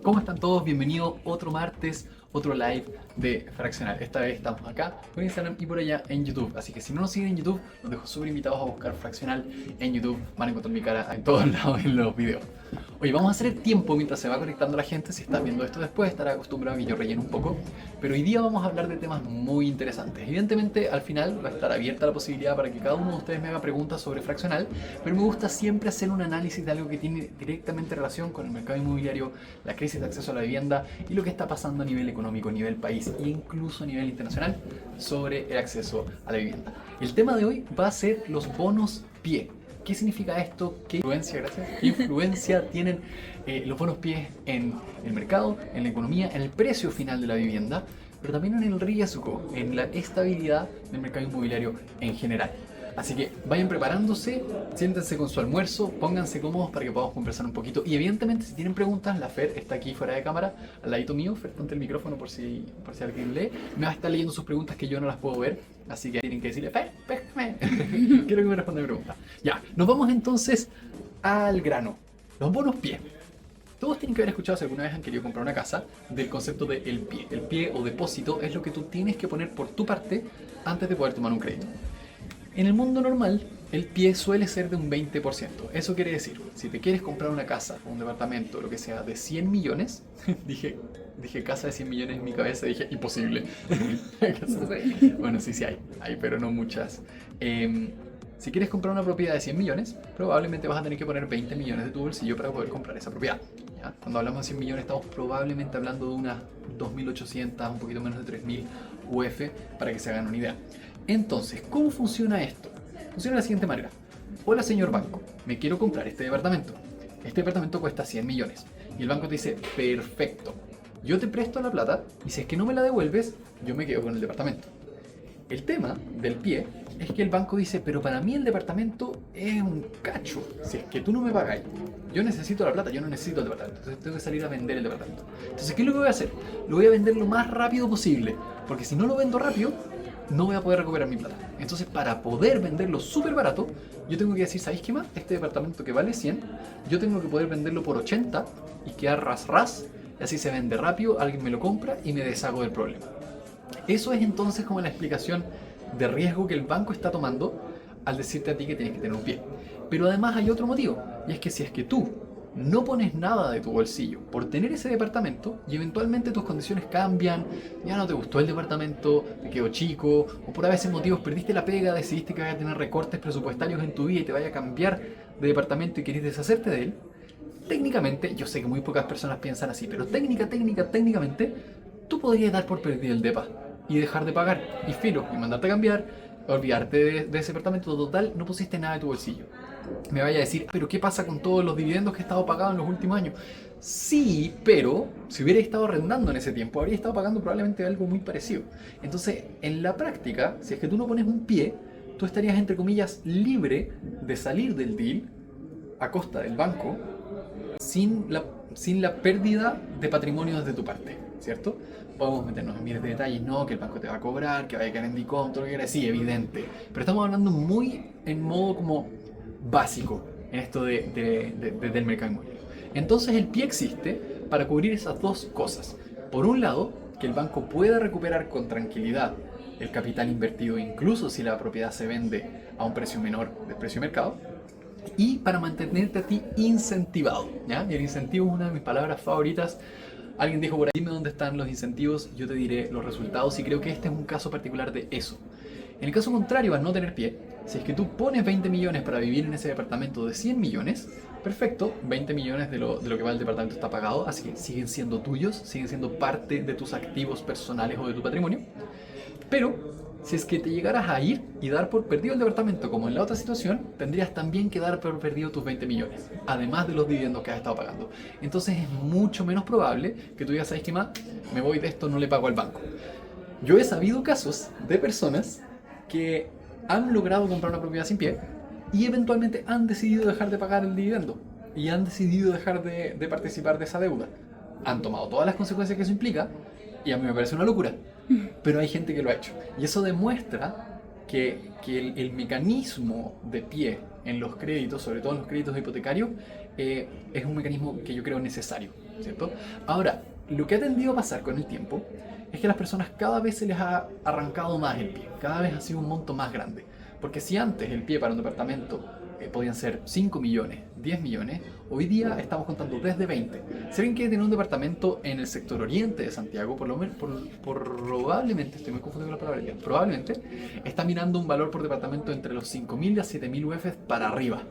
¿Cómo están todos? Bienvenidos otro martes, otro live de Fraccional. Esta vez estamos acá por Instagram y por allá en YouTube. Así que si no nos siguen en YouTube, los dejo súper invitados a buscar Fraccional en YouTube. Van a encontrar mi cara en todos lados en los videos. Oye, vamos a hacer el tiempo mientras se va conectando la gente. Si estás viendo esto después, estará acostumbrado a que yo rellene un poco. Pero hoy día vamos a hablar de temas muy interesantes. Evidentemente, al final va a estar abierta la posibilidad para que cada uno de ustedes me haga preguntas sobre Fraccional. Pero me gusta siempre hacer un análisis de algo que tiene directamente relación con el mercado inmobiliario, la crisis de acceso a la vivienda y lo que está pasando a nivel económico, a nivel país e incluso a nivel internacional sobre el acceso a la vivienda. El tema de hoy va a ser los bonos PIE. ¿Qué significa esto? ¿Qué influencia tienen los bonos PIE en el mercado, en la economía, en el precio final de la vivienda, pero también en el riesgo, en la estabilidad del mercado inmobiliario en general? Así que vayan preparándose, siéntense con su almuerzo, pónganse cómodos para que podamos conversar un poquito. Y evidentemente si tienen preguntas, la Fer está aquí fuera de cámara, al ladito mío. Fer, ponte el micrófono por si alguien lee. Me va a estar leyendo sus preguntas que yo no las puedo ver, así que tienen que decirle, Fer, péscame. Quiero que me responda mi pregunta. Ya, nos vamos entonces al grano. Los bonos PIE. Todos tienen que haber escuchado, si alguna vez han querido comprar una casa, del concepto del PIE. El PIE o depósito es lo que tú tienes que poner por tu parte antes de poder tomar un crédito. En el mundo normal, el pie suele ser de un 20%. Eso quiere decir, si te quieres comprar una casa o un departamento, lo que sea, de 100 millones, dije casa de 100 millones en mi cabeza, dije imposible. Bueno, sí hay, pero no muchas. Si quieres comprar una propiedad de 100 millones, probablemente vas a tener que poner 20 millones de tu bolsillo para poder comprar esa propiedad. ¿Ya? Cuando hablamos de 100 millones, estamos probablemente hablando de unas 2.800, un poquito menos de 3.000 UF, para que se hagan una idea. Entonces, ¿cómo funciona esto? Funciona de la siguiente manera. Hola señor banco, me quiero comprar este departamento. Este departamento cuesta 100 millones. Y el banco te dice, perfecto, yo te presto la plata y si es que no me la devuelves, yo me quedo con el departamento. El tema del pie es que el banco dice, pero para mí el departamento es un cacho. Si es que tú no me pagas, yo necesito la plata, yo no necesito el departamento. Entonces tengo que salir a vender el departamento. Entonces, ¿qué es lo que voy a hacer? Lo voy a vender lo más rápido posible. Porque si no lo vendo rápido, no voy a poder recuperar mi plata. Entonces, para poder venderlo súper barato, yo tengo que decir, ¿sabéis qué más? Este departamento que vale 100, yo tengo que poder venderlo por 80 y quedar ras, y así se vende rápido, alguien me lo compra y me deshago del problema. Eso es entonces como la explicación de riesgo que el banco está tomando al decirte a ti que tienes que tener un pie. Pero además hay otro motivo, y es que si es que tú no pones nada de tu bolsillo por tener ese departamento y eventualmente tus condiciones cambian, ya no te gustó el departamento, te quedó chico, o por a veces motivos perdiste la pega, decidiste que vaya a tener recortes presupuestarios en tu vida y te vaya a cambiar de departamento y querés deshacerte de él, técnicamente, yo sé que muy pocas personas piensan así, pero técnicamente, tú podrías dar por perdido el depa y dejar de pagar, y filo, y mandarte a cambiar, olvidarte de ese departamento total, no pusiste nada de tu bolsillo. Me vaya a decir, pero ¿qué pasa con todos los dividendos que he estado pagando en los últimos años? Sí, pero si hubiera estado arrendando en ese tiempo, habría estado pagando probablemente algo muy parecido. Entonces, en la práctica, si es que tú no pones un pie, tú estarías, entre comillas, libre de salir del deal a costa del banco sin la pérdida de patrimonio desde tu parte, ¿cierto? Podemos meternos en miles de detalles, no, que el banco te va a cobrar, que vaya a quedar en DICOM, todo lo que quieras, sí, evidente. Pero estamos hablando muy en modo como básico en esto del mercado inmobiliario. Entonces el pie existe para cubrir esas dos cosas. Por un lado, que el banco pueda recuperar con tranquilidad el capital invertido, incluso si la propiedad se vende a un precio menor del precio de mercado, y para mantenerte a ti incentivado, ¿ya? Y el incentivo es una de mis palabras favoritas. Alguien dijo por ahí, dime dónde están los incentivos, yo te diré los resultados, y creo que este es un caso particular de eso. En el caso contrario, al no tener pie, si es que tú pones 20 millones para vivir en ese departamento de 100 millones, perfecto, 20 millones de lo que va el departamento está pagado, así que siguen siendo tuyos, siguen siendo parte de tus activos personales o de tu patrimonio. Pero si es que te llegaras a ir y dar por perdido el departamento, como en la otra situación, tendrías también que dar por perdido tus 20 millones, además de los dividendos que has estado pagando. Entonces es mucho menos probable que tú digas, ¿sabes qué más? Me voy de esto, no le pago al banco. Yo he sabido casos de personas que han logrado comprar una propiedad sin pie y eventualmente han decidido dejar de pagar el dividendo y han decidido dejar de participar de esa deuda. Han tomado todas las consecuencias que eso implica y a mí me parece una locura, pero hay gente que lo ha hecho. Y eso demuestra que el mecanismo de pie en los créditos, sobre todo en los créditos hipotecarios, es un mecanismo que yo creo necesario. ¿cierto? Ahora, lo que ha tendido a pasar con el tiempo es que a las personas cada vez se les ha arrancado más el pie, cada vez ha sido un monto más grande. Porque si antes el pie para un departamento podían ser 5 millones, 10 millones, hoy día estamos contando desde 20. Si alguien quiere tener un departamento en el sector oriente de Santiago, por lo menos, probablemente, estoy muy confundido con la palabra, probablemente, está mirando un valor por departamento entre los 5.000 a 7.000 UF para arriba.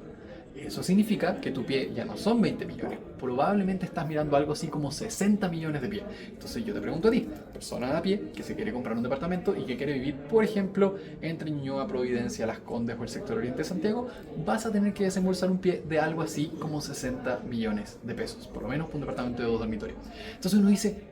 Eso significa que tu pie ya no son 20 millones, probablemente estás mirando algo así como 60 millones de pie. Entonces yo te pregunto a ti, persona a pie que se quiere comprar un departamento y que quiere vivir, por ejemplo, entre Ñuñoa, Providencia, Las Condes o el sector oriente de Santiago, vas a tener que desembolsar un pie de algo así como 60 millones de pesos, por lo menos por un departamento de 2 dormitorios. Entonces uno dice,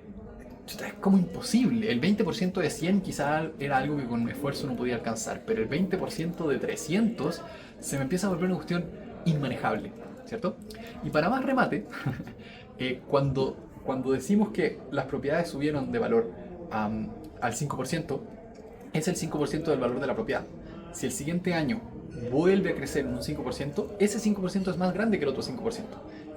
es como imposible. El 20% de 100 quizá era algo que con esfuerzo no podía alcanzar, pero el 20% de 300 se me empieza a volver una cuestión inmanejable, ¿cierto? Y para más remate, cuando decimos que las propiedades subieron de valor al 5%, es el 5% del valor de la propiedad. Si el siguiente año vuelve a crecer en un 5%, ese 5% es más grande que el otro 5%.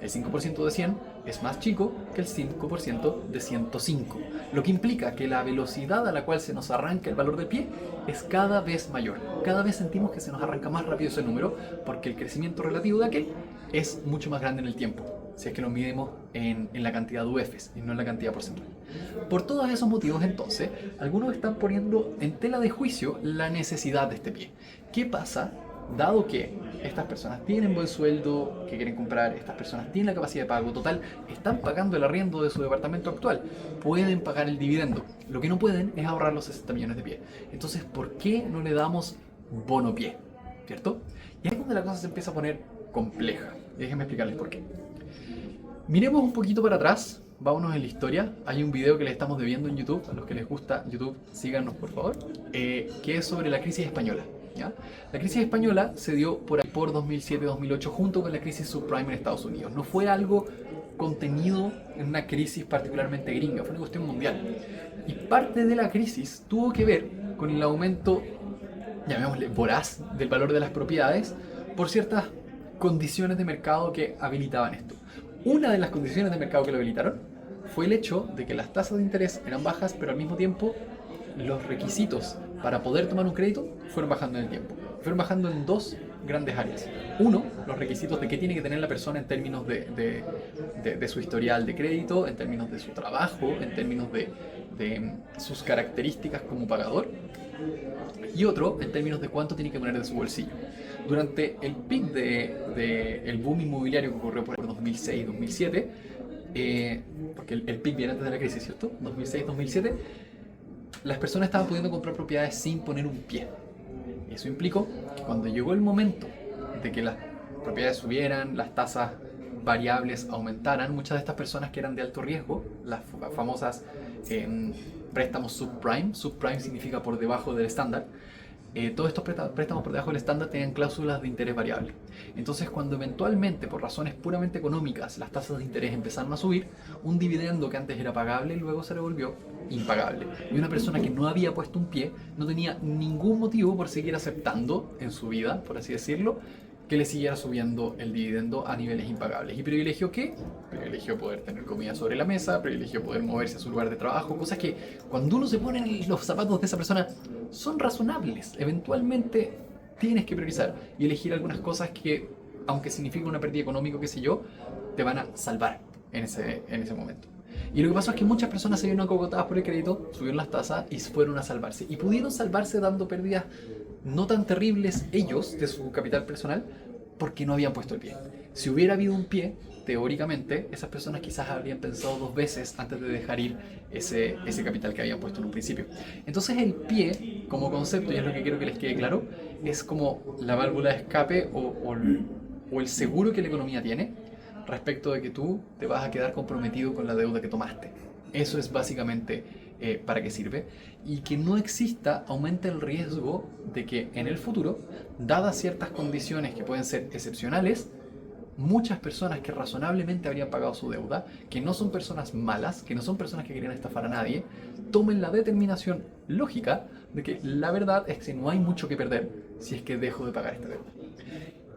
El 5% de 100 es más chico que el 5% de 105, lo que implica que la velocidad a la cual se nos arranca el valor del pie es cada vez mayor. Cada vez sentimos que se nos arranca más rápido ese número porque el crecimiento relativo de aquel es mucho más grande en el tiempo, si es que lo midimos en la cantidad de UFs y no en la cantidad porcentual. Por todos esos motivos, entonces, algunos están poniendo en tela de juicio la necesidad de este pie. ¿Qué pasa dado que estas personas tienen buen sueldo que quieren comprar, estas personas tienen la capacidad de pago total, están pagando el arriendo de su departamento actual, pueden pagar el dividendo? Lo que no pueden es ahorrar los 60 millones de pie. Entonces, ¿por qué no le damos bono pie? ¿Cierto? Y ahí es donde la cosa se empieza a poner compleja. Déjenme explicarles por qué. Miremos un poquito para atrás, vámonos en la historia. Hay un video que les estamos debiendo en YouTube, a los que les gusta YouTube, síganos por favor, que es sobre la crisis española. ¿Ya? La crisis española se dio por 2007-2008 junto con la crisis subprime en Estados Unidos. No fue algo contenido en una crisis particularmente gringa, fue una cuestión mundial. Y parte de la crisis tuvo que ver con el aumento, llamémosle voraz, del valor de las propiedades por ciertas condiciones de mercado que habilitaban esto. Una de las condiciones de mercado que lo habilitaron fue el hecho de que las tasas de interés eran bajas, pero al mismo tiempo los requisitos para poder tomar un crédito fueron bajando en el tiempo. Fueron bajando en dos grandes áreas. Uno, los requisitos de qué tiene que tener la persona en términos de su historial de crédito, en términos de su trabajo, en términos de sus características como pagador. Y otro, en términos de cuánto tiene que poner de su bolsillo. Durante el pic del boom inmobiliario que ocurrió por 2006-2007, porque el pic viene antes de la crisis, ¿cierto? 2006-2007, las personas estaban pudiendo comprar propiedades sin poner un pie. Eso implicó que cuando llegó el momento de que las propiedades subieran, las tasas variables aumentaran, muchas de estas personas que eran de alto riesgo, las famosas préstamos subprime, subprime significa por debajo del estándar, todos estos préstamos por debajo del estándar tenían cláusulas de interés variable. Entonces, cuando eventualmente, por razones puramente económicas, las tasas de interés empezaron a subir, un dividendo que antes era pagable luego se revolvió impagable. Y una persona que no había puesto un pie no tenía ningún motivo por seguir aceptando en su vida, por así decirlo, que le siguiera subiendo el dividendo a niveles impagables. ¿Y privilegio qué? Privilegio poder tener comida sobre la mesa, privilegio poder moverse a su lugar de trabajo, cosas que cuando uno se pone en los zapatos de esa persona son razonables. Eventualmente tienes que priorizar y elegir algunas cosas que, aunque signifiquen una pérdida económica, qué sé yo, te van a salvar en ese momento. Y lo que pasó es que muchas personas se vieron acogotadas por el crédito, subieron las tasas y fueron a salvarse. Y pudieron salvarse dando pérdidas no tan terribles ellos de su capital personal porque no habían puesto el pie. Si hubiera habido un pie, teóricamente, esas personas quizás habrían pensado dos veces antes de dejar ir ese capital que habían puesto en un principio. Entonces el pie, como concepto, y es lo que quiero que les quede claro, es como la válvula de escape o el seguro que la economía tiene respecto de que tú te vas a quedar comprometido con la deuda que tomaste. Eso es básicamente para qué sirve. Y que no exista, aumenta el riesgo de que en el futuro, dadas ciertas condiciones que pueden ser excepcionales, muchas personas que razonablemente habrían pagado su deuda, que no son personas malas, que no son personas que querían estafar a nadie, tomen la determinación lógica de que la verdad es que no hay mucho que perder si es que dejo de pagar esta deuda.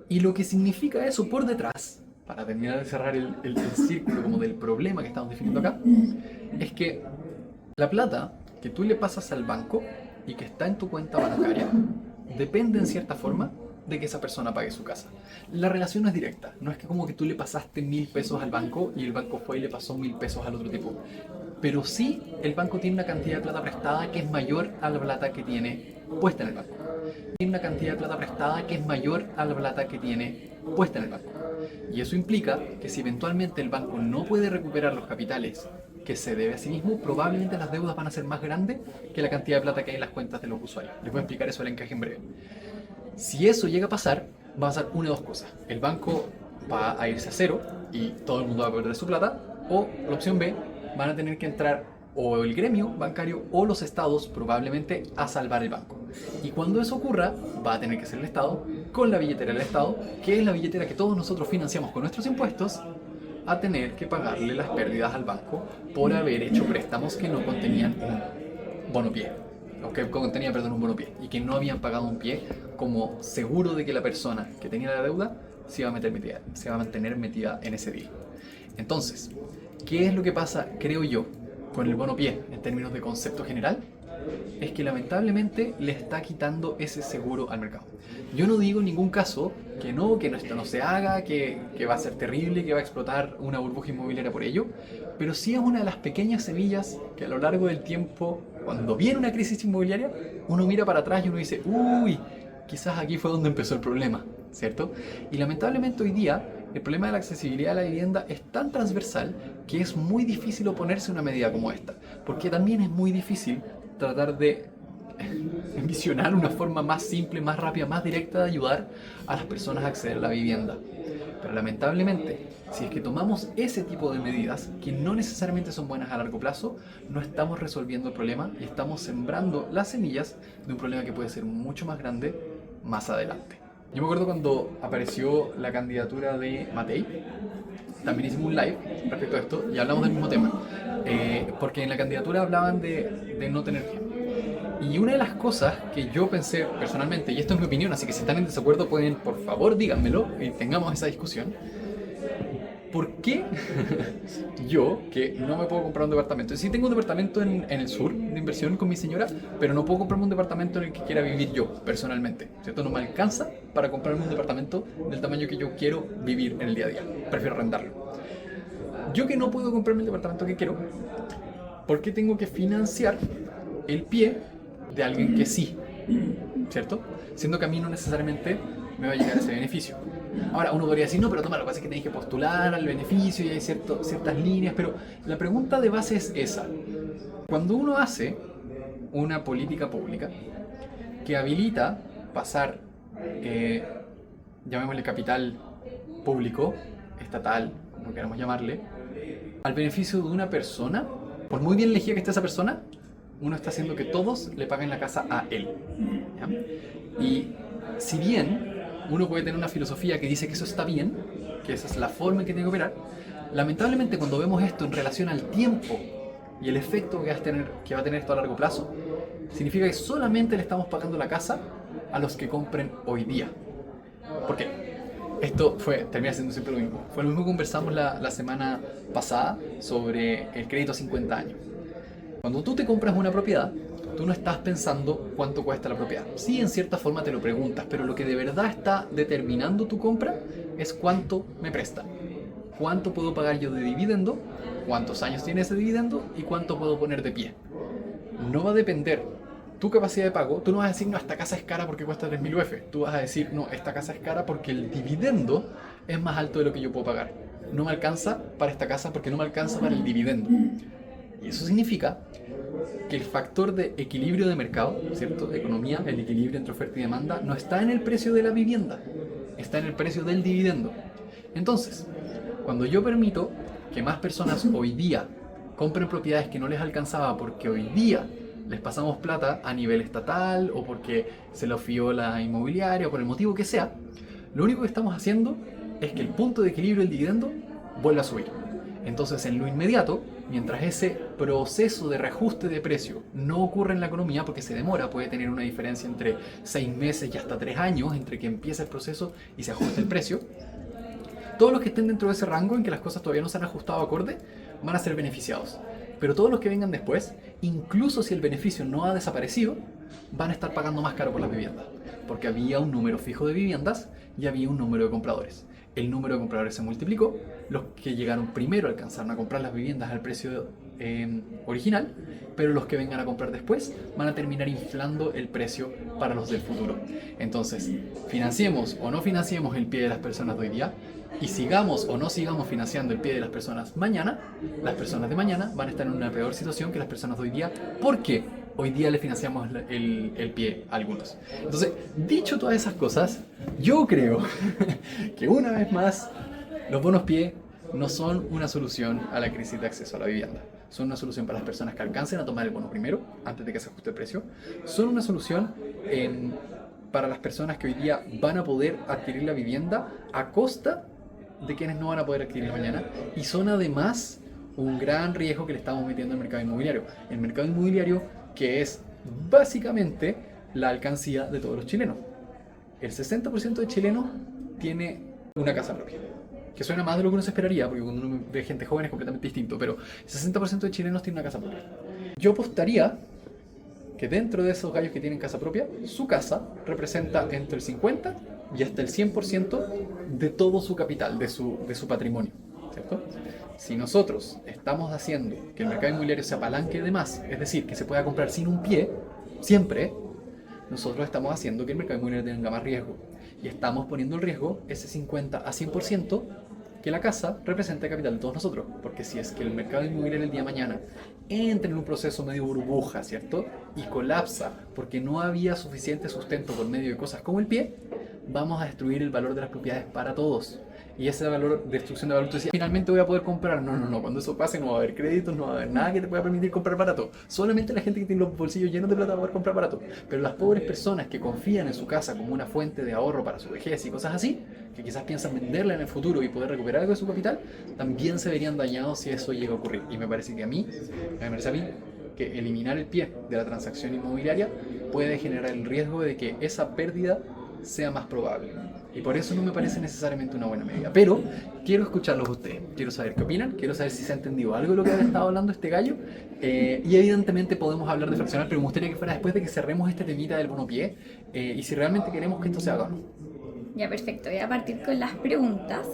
Y lo que significa eso por detrás para terminar de cerrar el círculo como del problema que estamos definiendo acá, es que la plata que tú le pasas al banco y que está en tu cuenta bancaria depende en cierta forma de que esa persona pague su casa. La relación no es directa, no es que como que tú le pasaste 1.000 pesos al banco y el banco fue y le pasó 1.000 pesos al otro tipo. Pero sí, el banco tiene una cantidad de plata prestada que es mayor a la plata que tiene puesta en el banco. Tiene una cantidad de plata prestada que es mayor a la plata que tiene puesta en el banco. Y eso implica que si eventualmente el banco no puede recuperar los capitales que se debe a sí mismo, probablemente las deudas van a ser más grandes que la cantidad de plata que hay en las cuentas de los usuarios. Les voy a explicar eso al encaje en breve. Si eso llega a pasar, va a pasar una de dos cosas. El banco va a irse a cero y todo el mundo va a perder su plata, o la opción B, van a tener que entrar o el gremio bancario o los estados probablemente a salvar el banco. Y cuando eso ocurra, va a tener que ser el Estado, con la billetera del Estado, que es la billetera que todos nosotros financiamos con nuestros impuestos, a tener que pagarle las pérdidas al banco por haber hecho préstamos que no contenían un bono-pie, o que contenían, perdón, un bono-pie, y que no habían pagado un pie como seguro de que la persona que tenía la deuda se iba a mantener metida en ese deal. Entonces, ¿qué es lo que pasa, creo yo, con el bono-pie en términos de concepto general? Es que lamentablemente le está quitando ese seguro al mercado. Yo no digo en ningún caso que esto no se haga, que va a ser terrible, que va a explotar una burbuja inmobiliaria por ello, pero sí es una de las pequeñas semillas que a lo largo del tiempo, cuando viene una crisis inmobiliaria, uno mira para atrás y uno dice, uy, quizás aquí fue donde empezó el problema, ¿cierto? Y lamentablemente hoy día el problema de la accesibilidad a la vivienda es tan transversal que es muy difícil oponerse a una medida como esta, porque también es muy difícil tratar de envisionar una forma más simple, más rápida, más directa de ayudar a las personas a acceder a la vivienda. Pero lamentablemente, si es que tomamos ese tipo de medidas, que no necesariamente son buenas a largo plazo, no estamos resolviendo el problema y estamos sembrando las semillas de un problema que puede ser mucho más grande más adelante. Yo me acuerdo cuando apareció la candidatura de Matei, también hicimos un live respecto a esto y hablamos del mismo tema, porque en la candidatura hablaban de no tener pie. Y una de las cosas que yo pensé personalmente, y esto es mi opinión, así que si están en desacuerdo pueden, por favor, díganmelo y tengamos esa discusión. ¿Por qué yo, que no me puedo comprar un departamento? Sí tengo un departamento en el sur de inversión con mi señora, pero no puedo comprarme un departamento en el que quiera vivir yo, personalmente, ¿cierto? No me alcanza para comprarme un departamento del tamaño que yo quiero vivir en el día a día. Prefiero rentarlo. Yo que no puedo comprarme el departamento que quiero, ¿por qué tengo que financiar el pie de alguien que sí? ¿Cierto? Siendo que a mí no necesariamente me va a llegar ese beneficio. Ahora, uno podría decir, no, pero toma, lo que pasa es que tenés que postular al beneficio y hay ciertas líneas, pero la pregunta de base es esa. Cuando uno hace una política pública que habilita pasar, llamémosle capital público, estatal, como queramos llamarle, al beneficio de una persona, por muy bien elegida que esté esa persona, uno está haciendo que todos le paguen la casa a él, ¿ya? Y si bien uno puede tener una filosofía que dice que eso está bien, que esa es la forma en que tiene que operar, lamentablemente cuando vemos esto en relación al tiempo y el efecto que va a tener esto a largo plazo, significa que solamente le estamos pagando la casa a los que compren hoy día. ¿Por qué? Esto termina siendo siempre lo mismo. Fue lo mismo que conversamos la semana pasada sobre el crédito a 50 años. Cuando tú te compras una propiedad, tú no estás pensando cuánto cuesta la propiedad. Sí, en cierta forma te lo preguntas, pero lo que de verdad está determinando tu compra es cuánto me prestan, cuánto puedo pagar yo de dividendo, cuántos años tiene ese dividendo y cuánto puedo poner de pie. No va a depender tu capacidad de pago. Tú no vas a decir, no, esta casa es cara porque cuesta 3.000 UF. Tú vas a decir, no, esta casa es cara porque el dividendo es más alto de lo que yo puedo pagar. No me alcanza para esta casa porque no me alcanza para el dividendo. Y eso significa que el factor de equilibrio de mercado, ¿cierto? De economía, el equilibrio entre oferta y demanda, no está en el precio de la vivienda, está en el precio del dividendo. Entonces, cuando yo permito que más personas hoy día compren propiedades que no les alcanzaba porque hoy día les pasamos plata a nivel estatal o porque se lo fió la inmobiliaria o por el motivo que sea, lo único que estamos haciendo es que el punto de equilibrio del dividendo vuelva a subir. Entonces, en lo inmediato, mientras ese proceso de reajuste de precio no ocurre en la economía, porque se demora, puede tener una diferencia entre 6 meses y hasta 3 años entre que empieza el proceso y se ajuste el precio, Todos los que estén dentro de ese rango en que las cosas todavía no se han ajustado acorde, van a ser beneficiados. Pero todos los que vengan después, incluso si el beneficio no ha desaparecido, van a estar pagando más caro por las viviendas. Porque había un número fijo de viviendas y había un número de compradores. El número de compradores se multiplicó, los que llegaron primero alcanzaron a comprar las viviendas al precio original, pero los que vengan a comprar después van a terminar inflando el precio para los del futuro. Entonces, financiemos o no financiemos el pie de las personas de hoy día, y sigamos o no sigamos financiando el pie de las personas mañana, las personas de mañana van a estar en una peor situación que las personas de hoy día, porque hoy día le financiamos el pie a algunos. Entonces, dicho todas esas cosas, yo creo que una vez más, los bonos pie no son una solución a la crisis de acceso a la vivienda. Son una solución para las personas que alcancen a tomar el bono primero, antes de que se ajuste el precio. Son una solución para las personas que hoy día van a poder adquirir la vivienda a costa de quienes no van a poder adquirir mañana. Y son además un gran riesgo que le estamos metiendo al mercado inmobiliario. El mercado inmobiliario que es básicamente la alcancía de todos los chilenos. El 60% de chilenos tiene una casa propia. Que suena más de lo que uno se esperaría, porque cuando uno ve gente joven es completamente distinto, pero el 60% de chilenos tiene una casa propia. Yo apostaría que dentro de esos gallos que tienen casa propia, su casa representa entre el 50 y hasta el 100% de todo su capital, de su patrimonio, ¿cierto? Si nosotros estamos haciendo que el mercado inmobiliario se apalanque de más, es decir, que se pueda comprar sin un pie, siempre, nosotros estamos haciendo que el mercado inmobiliario tenga más riesgo. Y estamos poniendo en riesgo ese 50 a 100% que la casa representa el capital de todos nosotros. Porque si es que el mercado inmobiliario el día de mañana entra en un proceso medio burbuja, ¿cierto? Y colapsa porque no había suficiente sustento por medio de cosas como el pie, vamos a destruir el valor de las propiedades para todos. Y ese valor, destrucción de valor, tú decías, finalmente voy a poder comprar. No, cuando eso pase no va a haber créditos, no va a haber nada que te pueda permitir comprar barato. Solamente la gente que tiene los bolsillos llenos de plata va a poder comprar barato. Pero las pobres personas que confían en su casa como una fuente de ahorro para su vejez y cosas así, que quizás piensan venderla en el futuro y poder recuperar algo de su capital, también se verían dañados si eso llega a ocurrir. Y me parece a mí que eliminar el pie de la transacción inmobiliaria puede generar el riesgo de que esa pérdida sea más probable. Y por eso no me parece necesariamente una buena medida. Pero quiero escucharlos a ustedes. Quiero saber qué opinan. Quiero saber si se ha entendido algo de lo que ha estado hablando este gallo. Y evidentemente podemos hablar de fraccionar, pero me gustaría que fuera después de que cerremos este temita del bono pie. Y si realmente queremos que esto se haga o no. Ya, perfecto. Voy a partir con las preguntas.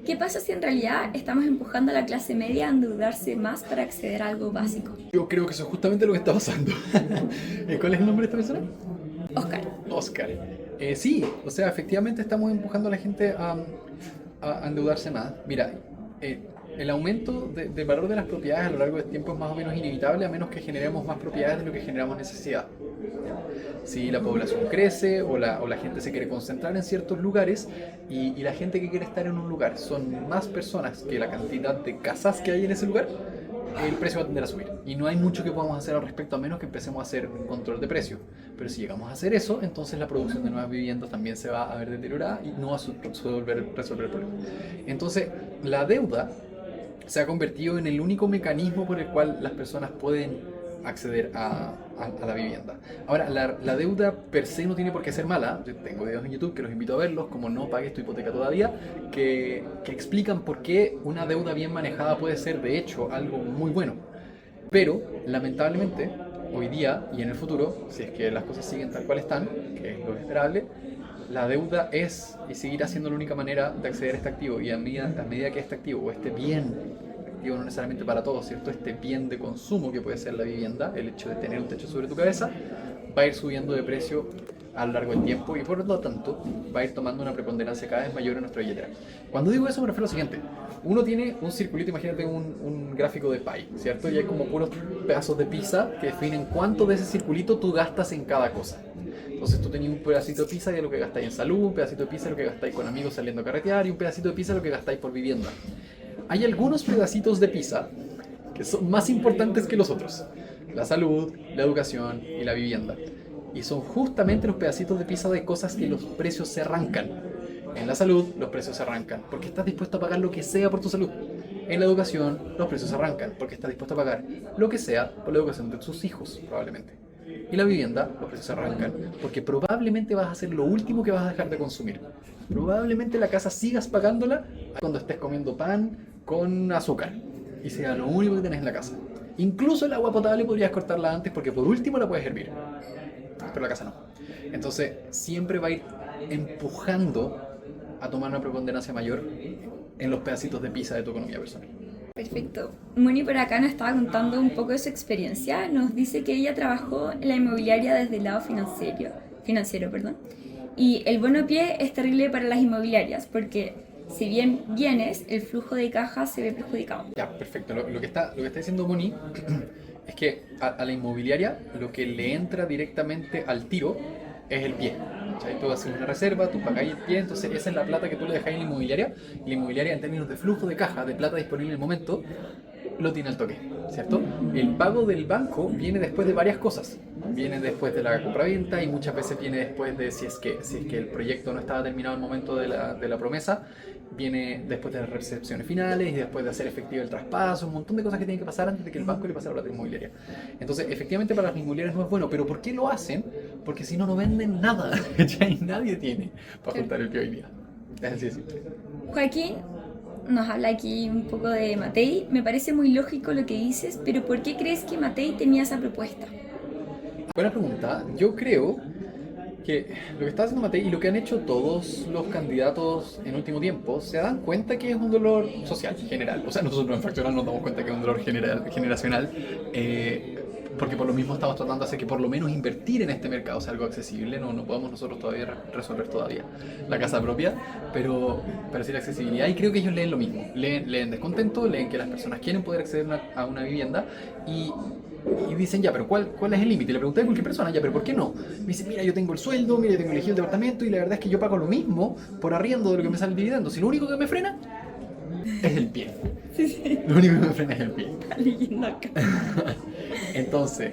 ¿Qué pasa si en realidad estamos empujando a la clase media a endeudarse más para acceder a algo básico? Yo creo que eso es justamente lo que está pasando. ¿Cuál es el nombre de esta persona? Oscar. Sí, o sea, efectivamente estamos empujando a la gente a endeudarse más. Mira, el aumento del valor de las propiedades a lo largo del tiempo es más o menos inevitable a menos que generemos más propiedades de lo que generamos necesidad. Si la población crece o la gente se quiere concentrar en ciertos lugares y la gente que quiere estar en un lugar son más personas que la cantidad de casas que hay en ese lugar, el precio va a tender a subir. Y no hay mucho que podamos hacer al respecto a menos que empecemos a hacer un control de precio. Pero si llegamos a hacer eso, entonces la producción de nuevas viviendas también se va a ver deteriorada y no va a resolver el problema. Entonces, la deuda se ha convertido en el único mecanismo por el cual las personas pueden acceder a la vivienda. Ahora, la deuda per se no tiene por qué ser mala. Yo tengo videos en YouTube que los invito a verlos, como No pagues tu hipoteca todavía, que explican por qué una deuda bien manejada puede ser, de hecho, algo muy bueno. Pero, lamentablemente, hoy día y en el futuro, si es que las cosas siguen tal cual están, que es lo esperable, la deuda es y seguirá siendo la única manera de acceder a este activo. Y a medida que este activo o este bien, no necesariamente para todos, ¿cierto? Este bien de consumo que puede ser la vivienda, el hecho de tener un techo sobre tu cabeza, va a ir subiendo de precio a lo largo del tiempo y por lo tanto va a ir tomando una preponderancia cada vez mayor en nuestra billetera. Cuando digo eso me refiero a lo siguiente: uno tiene un circulito, imagínate un gráfico de pie, ¿cierto? Y hay como puros pedazos de pizza que definen cuánto de ese circulito tú gastas en cada cosa. Entonces tú tenías un pedacito de pizza de lo que gastáis en salud, un pedacito de pizza de lo que gastáis con amigos saliendo a carretear y un pedacito de pizza de lo que gastáis por vivienda. Hay algunos pedacitos de pizza que son más importantes que los otros: la salud, la educación y la vivienda. Y son justamente los pedacitos de pizza de cosas que los precios se arrancan. En la salud, los precios se arrancan porque estás dispuesto a pagar lo que sea por tu salud. En la educación, los precios se arrancan porque estás dispuesto a pagar lo que sea por la educación de tus hijos, probablemente. y la vivienda, los precios se arrancan, porque probablemente vas a ser lo último que vas a dejar de consumir. Probablemente la casa sigas pagándola cuando estés comiendo pan con azúcar y sea lo único que tenés en la casa. Incluso el agua potable podrías cortarla antes porque por último la puedes hervir, pero la casa no. Entonces siempre va a ir empujando a tomar una preponderancia mayor en los pedacitos de pizza de tu economía personal. Perfecto. Moni por acá nos estaba contando un poco de su experiencia. Nos dice que ella trabajó en la inmobiliaria desde el lado financiero, perdón. Y el bono pie es terrible para las inmobiliarias porque si bien vienes, el flujo de caja se ve perjudicado. Ya, perfecto. Lo que está diciendo Moni es que a la inmobiliaria lo que le entra directamente al tiro es el pie. ¿Cachai? Tú haces una reserva, tú pagáis el pie, entonces esa es la plata que tú le dejáis en la inmobiliaria. Y la inmobiliaria, en términos de flujo de caja, de plata disponible en el momento, lo tiene al toque, ¿cierto? El pago del banco viene después de varias cosas. Viene después de la compraventa y muchas veces viene después de si es que el proyecto no estaba terminado al momento de la promesa. Viene después de las recepciones finales y después de hacer efectivo el traspaso, un montón de cosas que tienen que pasar antes de que el banco le pase la plata inmobiliaria. Entonces, efectivamente para las inmobiliarias no es bueno, pero ¿por qué lo hacen? Porque si no, no venden nada. Ya nadie tiene para juntar el pie hoy día. Es así de simple. Joaquín nos habla aquí un poco de Matei. Me parece muy lógico lo que dices, pero ¿por qué crees que Matei tenía esa propuesta? Buena pregunta. Yo creo que lo que está haciendo Matei y lo que han hecho todos los candidatos en último tiempo, se dan cuenta que es un dolor social, general. O sea, nosotros en Fraccional nos damos cuenta que es un dolor generacional, porque por lo mismo estamos tratando de hacer que por lo menos invertir en este mercado sea algo accesible. No podemos nosotros todavía resolver todavía la casa propia, pero sí la accesibilidad. Y creo que ellos leen lo mismo. Leen descontento, leen que las personas quieren poder acceder a una vivienda y dicen, ya, pero ¿cuál es el límite? Le pregunté a cualquier persona, ya, pero ¿por qué no? Me dice, mira, yo tengo el sueldo, mira, yo tengo elegido el departamento y la verdad es que yo pago lo mismo por arriendo de lo que me sale el dividendo. Si lo único que me frena es el pie. Sí. Lo único que me frena es el pie. Está leyendo acá. Entonces,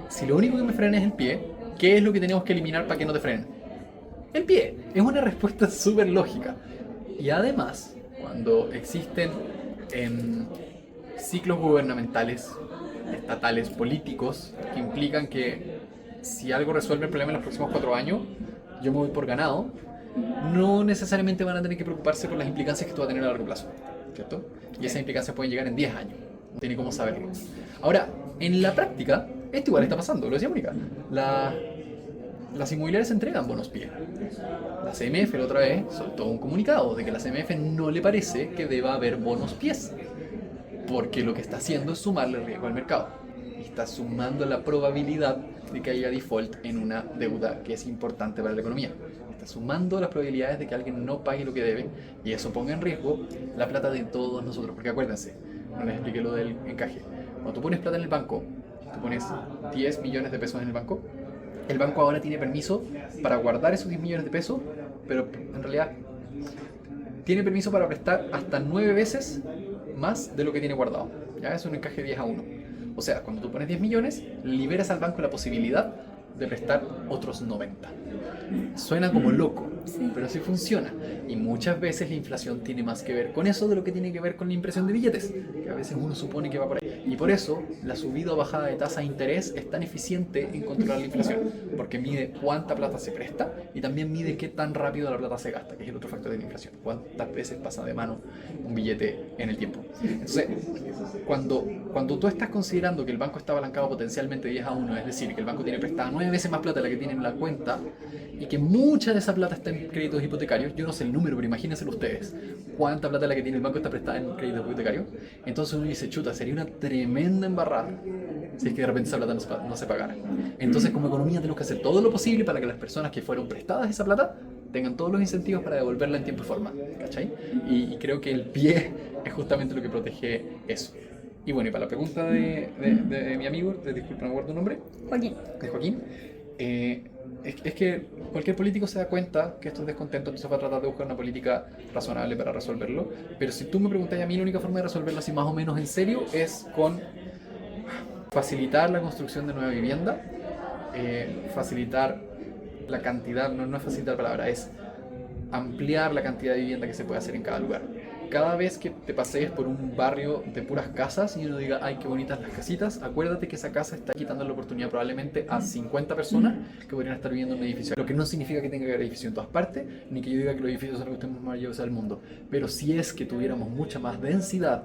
si lo único que me frena es el pie, ¿qué es lo que tenemos que eliminar para que no te frenen? El pie. Es una respuesta súper lógica. Y además, cuando existen ciclos gubernamentales, estatales, políticos, que implican que si algo resuelve el problema en los próximos 4 años, yo me voy por ganado, no necesariamente van a tener que preocuparse por las implicancias que esto va a tener a largo plazo, ¿cierto? Y esas implicancias pueden llegar en 10 años, no tiene cómo saberlo. Ahora, en la práctica, esto igual está pasando, lo decía Mónica, las inmobiliarias entregan bonos pie. La CMF la otra vez soltó un comunicado de que la CMF no le parece que deba haber bonos pies, porque lo que está haciendo es sumarle riesgo al mercado. Y está sumando la probabilidad de que haya default en una deuda que es importante para la economía. Está sumando las probabilidades de que alguien no pague lo que debe y eso ponga en riesgo la plata de todos nosotros. Porque acuérdense, no les expliqué lo del encaje. Cuando tú pones plata en el banco, tú pones 10 millones de pesos en el banco ahora tiene permiso para guardar esos 10 millones de pesos, pero en realidad tiene permiso para prestar hasta 9 veces más de lo que tiene guardado. Ya es un encaje 10-1. O sea, cuando tú pones 10 millones, liberas al banco la posibilidad de prestar otros 90. Suena como loco, Sí. pero así funciona. Y muchas veces la inflación tiene más que ver con eso de lo que tiene que ver con la impresión de billetes, que a veces uno supone que va por ahí. Y por eso la subida o bajada de tasa de interés es tan eficiente en controlar la inflación, porque mide cuánta plata se presta y también mide qué tan rápido la plata se gasta, que es el otro factor de la inflación, cuántas veces pasa de mano un billete en el tiempo. Entonces, cuando tú estás considerando que el banco está apalancado potencialmente 10-1, es decir, que el banco tiene prestada 9 veces más plata de la que tiene en la cuenta y que mucha de esa plata está en créditos hipotecarios, yo no sé el número, pero imagínenselo ustedes, cuánta plata de la que tiene el banco está prestada en créditos hipotecarios, entonces uno dice, chuta, sería una tremenda embarrada si es que de repente esa plata no se pagara. Entonces, como economía tenemos que hacer todo lo posible para que las personas que fueron prestadas esa plata tengan todos los incentivos para devolverla en tiempo y forma, ¿cachai? Y creo que el pie es justamente lo que protege eso. Y bueno, y para la pregunta de mi amigo, disculpa, no me acuerdo el nombre, Joaquín. de Joaquín, es que cualquier político se da cuenta que esto es descontento, entonces va a tratar de buscar una política razonable para resolverlo. Pero si tú me preguntas a mí, la única forma de resolverlo así más o menos en serio es con facilitar la construcción de nueva vivienda, facilitar la cantidad, no es facilitar la palabra, es ampliar la cantidad de vivienda que se puede hacer en cada lugar. cada vez que te pasees por un barrio de puras casas y uno diga, ay, qué bonitas las casitas, acuérdate que esa casa está quitando la oportunidad probablemente a 50 personas que podrían estar viviendo en un edificio. Lo que no significa que tenga que haber edificio en todas partes, ni que yo diga que los edificios son los que estén más maravillosos del mundo. Pero si es que tuviéramos mucha más densidad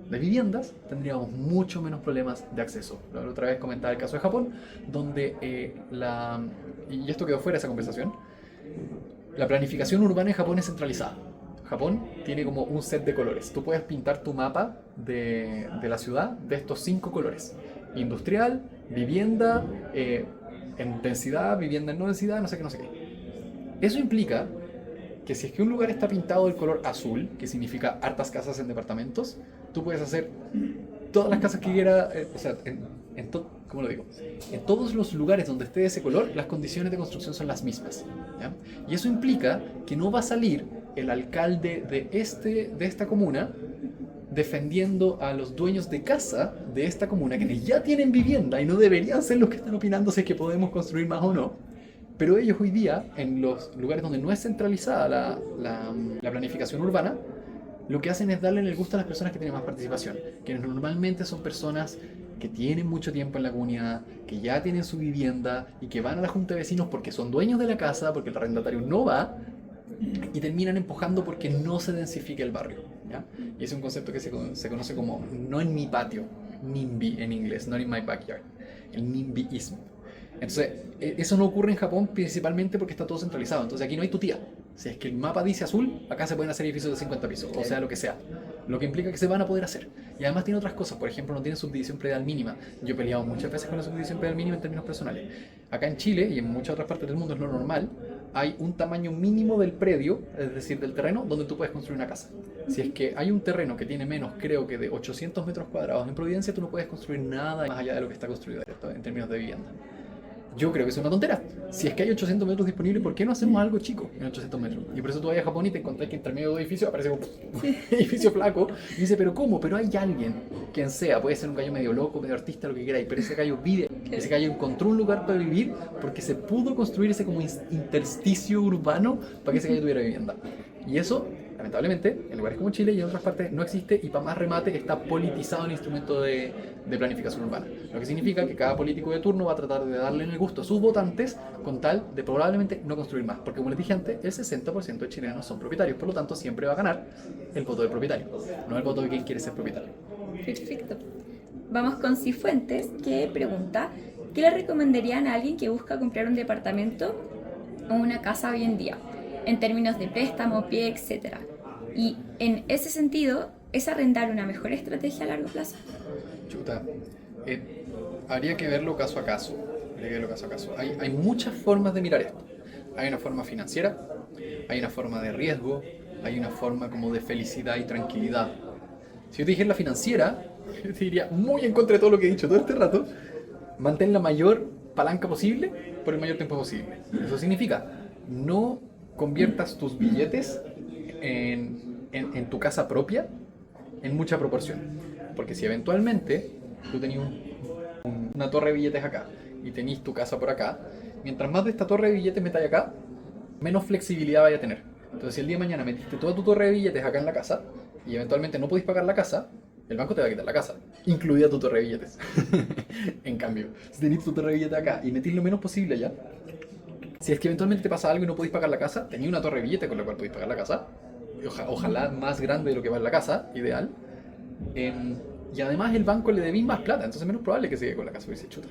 de viviendas, tendríamos mucho menos problemas de acceso. La otra vez comentaba el caso de Japón, donde y esto quedó fuera de esa conversación, la planificación urbana en Japón es centralizada. Japón tiene como un set de colores. Tú puedes pintar tu mapa de la ciudad de estos 5 colores. Industrial, vivienda, en densidad, vivienda en no densidad, no sé qué, no sé qué. Eso implica que si es que un lugar está pintado del color azul, que significa hartas casas en departamentos, tú puedes hacer todas las casas que quieras, o sea, ¿cómo lo digo? En todos los lugares donde esté ese color, las condiciones de construcción son las mismas, ¿ya? Y eso implica que no va a salir el alcalde de esta comuna defendiendo a los dueños de casa de esta comuna, que ya tienen vivienda y no deberían ser los que están opinando si es que podemos construir más o no. Pero ellos hoy día, en los lugares donde no es centralizada la planificación urbana, lo que hacen es darle el gusto a las personas que tienen más participación, que normalmente son personas que tienen mucho tiempo en la comunidad, que ya tienen su vivienda y que van a la junta de vecinos porque son dueños de la casa, porque el arrendatario no va, y terminan empujando porque no se densifique el barrio, ¿ya? Y es un concepto que se conoce como no en mi patio, NIMBY en inglés, not in my backyard, el NIMBYismo. Entonces, eso no ocurre en Japón principalmente porque está todo centralizado. Entonces, aquí no hay tutía. Si es que el mapa dice azul, acá se pueden hacer edificios de 50 pisos, o sea, lo que sea. Lo que implica que se van a poder hacer. Y además tiene otras cosas. Por ejemplo, no tiene subdivisión predial mínima. Yo he peleado muchas veces con la subdivisión predial mínima en términos personales. Acá en Chile y en muchas otras partes del mundo es lo normal. Hay un tamaño mínimo del predio, es decir, del terreno, donde tú puedes construir una casa. Si es que hay un terreno que tiene menos, creo que de 800 metros cuadrados en Providencia, tú no puedes construir nada más allá de lo que está construido en términos de vivienda. Yo creo que es una tontera. Si es que hay 800 metros disponibles, ¿por qué no hacemos algo chico en 800 metros? Y por eso tú vas a Japón y te encontrás que entre medio de dos edificios aparece un edificio flaco. Y dice, ¿pero cómo? Pero hay alguien, quien sea, puede ser un gallo medio loco, medio artista, lo que queráis, pero ese gallo vive, ese gallo encontró un lugar para vivir porque se pudo construir ese como intersticio urbano para que ese gallo tuviera vivienda. Y eso, lamentablemente, en lugares como Chile y en otras partes no existe, y para más remate está politizado el instrumento de planificación urbana. Lo que significa que cada político de turno va a tratar de darle en el gusto a sus votantes con tal de probablemente no construir más. Porque como les dije antes, el 60% de chilenos son propietarios, por lo tanto siempre va a ganar el voto del propietario, no el voto de quien quiere ser propietario. Perfecto. Vamos con Cifuentes, que pregunta, ¿qué le recomendarían a alguien que busca comprar un departamento o una casa hoy en día? En términos de préstamo, pie, etc. Y en ese sentido, ¿es arrendar una mejor estrategia a largo plazo? Chuta, habría que verlo caso a caso. Hay muchas formas de mirar esto. Hay una forma financiera, hay una forma de riesgo, hay una forma como de felicidad y tranquilidad. Si yo te dijera la financiera, yo te diría muy en contra de todo lo que he dicho todo este rato, mantén la mayor palanca posible por el mayor tiempo posible. Eso significa, no conviertas tus billetes en tu casa propia en mucha proporción. Porque si eventualmente tú tenías una torre de billetes acá y tenés tu casa por acá, mientras más de esta torre de billetes metáis acá, menos flexibilidad vaya a tener. Entonces si el día de mañana metiste toda tu torre de billetes acá en la casa y eventualmente no podéis pagar la casa, el banco te va a quitar la casa, incluida tu torre de billetes. En cambio, si tenéis tu torre de billetes acá y metís lo menos posible allá, si es que eventualmente te pasa algo y no podéis pagar la casa, tenéis una torre de billetes con la cual podéis pagar la casa, ojalá más grande de lo que vale la casa, ideal. Y además el banco le debís más plata, entonces es menos probable que se quede con la casa. Porque dice, chuta,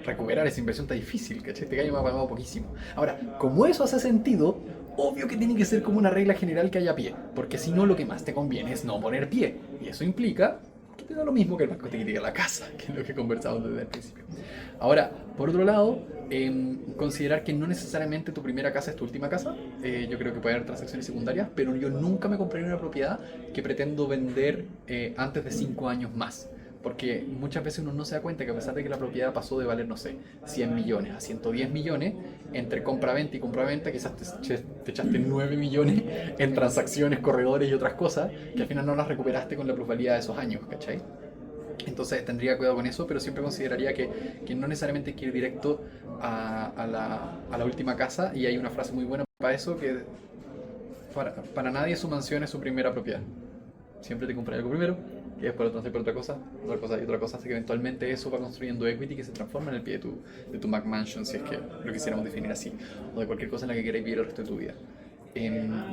recuperar esa inversión está difícil, ¿cachai? Este gallo me ha pagado poquísimo. Ahora, como eso hace sentido, obvio que tiene que ser como una regla general que haya pie, porque si no lo que más te conviene es no poner pie. Y eso implica que te da lo mismo que el banco te quite la casa, que es lo que conversamos desde el principio. Ahora, por otro lado, considerar que no necesariamente tu primera casa es tu última casa. Yo creo que puede haber transacciones secundarias, pero yo nunca me compraría una propiedad que pretendo vender antes de 5 años más. Porque muchas veces uno no se da cuenta que a pesar de que la propiedad pasó de valer, no sé, 100 millones a 110 millones, entre compra-venta y compra-venta quizás te echaste 9 millones en transacciones, corredores y otras cosas, que al final no las recuperaste con la plusvalía de esos años, ¿cachai? Entonces tendría cuidado con eso, pero siempre consideraría que no necesariamente hay que ir directo a la última casa, y hay una frase muy buena para eso, que para nadie su mansión es su primera propiedad. Siempre te compras algo primero y después lo transfieres por otra cosa y otra cosa, hasta que eventualmente eso va construyendo equity que se transforma en el pie de tu McMansion, si es que lo quisiéramos definir así, o de cualquier cosa en la que queráis vivir el resto de tu vida.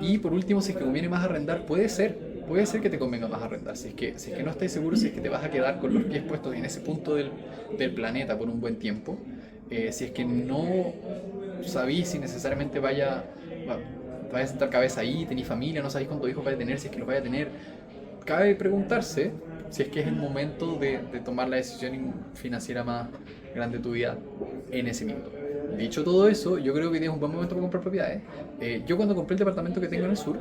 Y por último, si es que conviene más arrendar, puede ser que te convenga más arrendar. Si es que no estás seguro, si es que te vas a quedar con los pies puestos en ese punto del planeta por un buen tiempo, si es que no sabéis si necesariamente vaya a sentar cabeza ahí, tenéis familia, no sabéis cuántos hijos vais a tener, si es que los vais a tener, cabe preguntarse si es que es el momento de tomar la decisión financiera más grande de tu vida en ese minuto. Dicho todo eso, yo creo que hoy día es un buen momento para comprar propiedades. Yo cuando compré el departamento que tengo en el sur,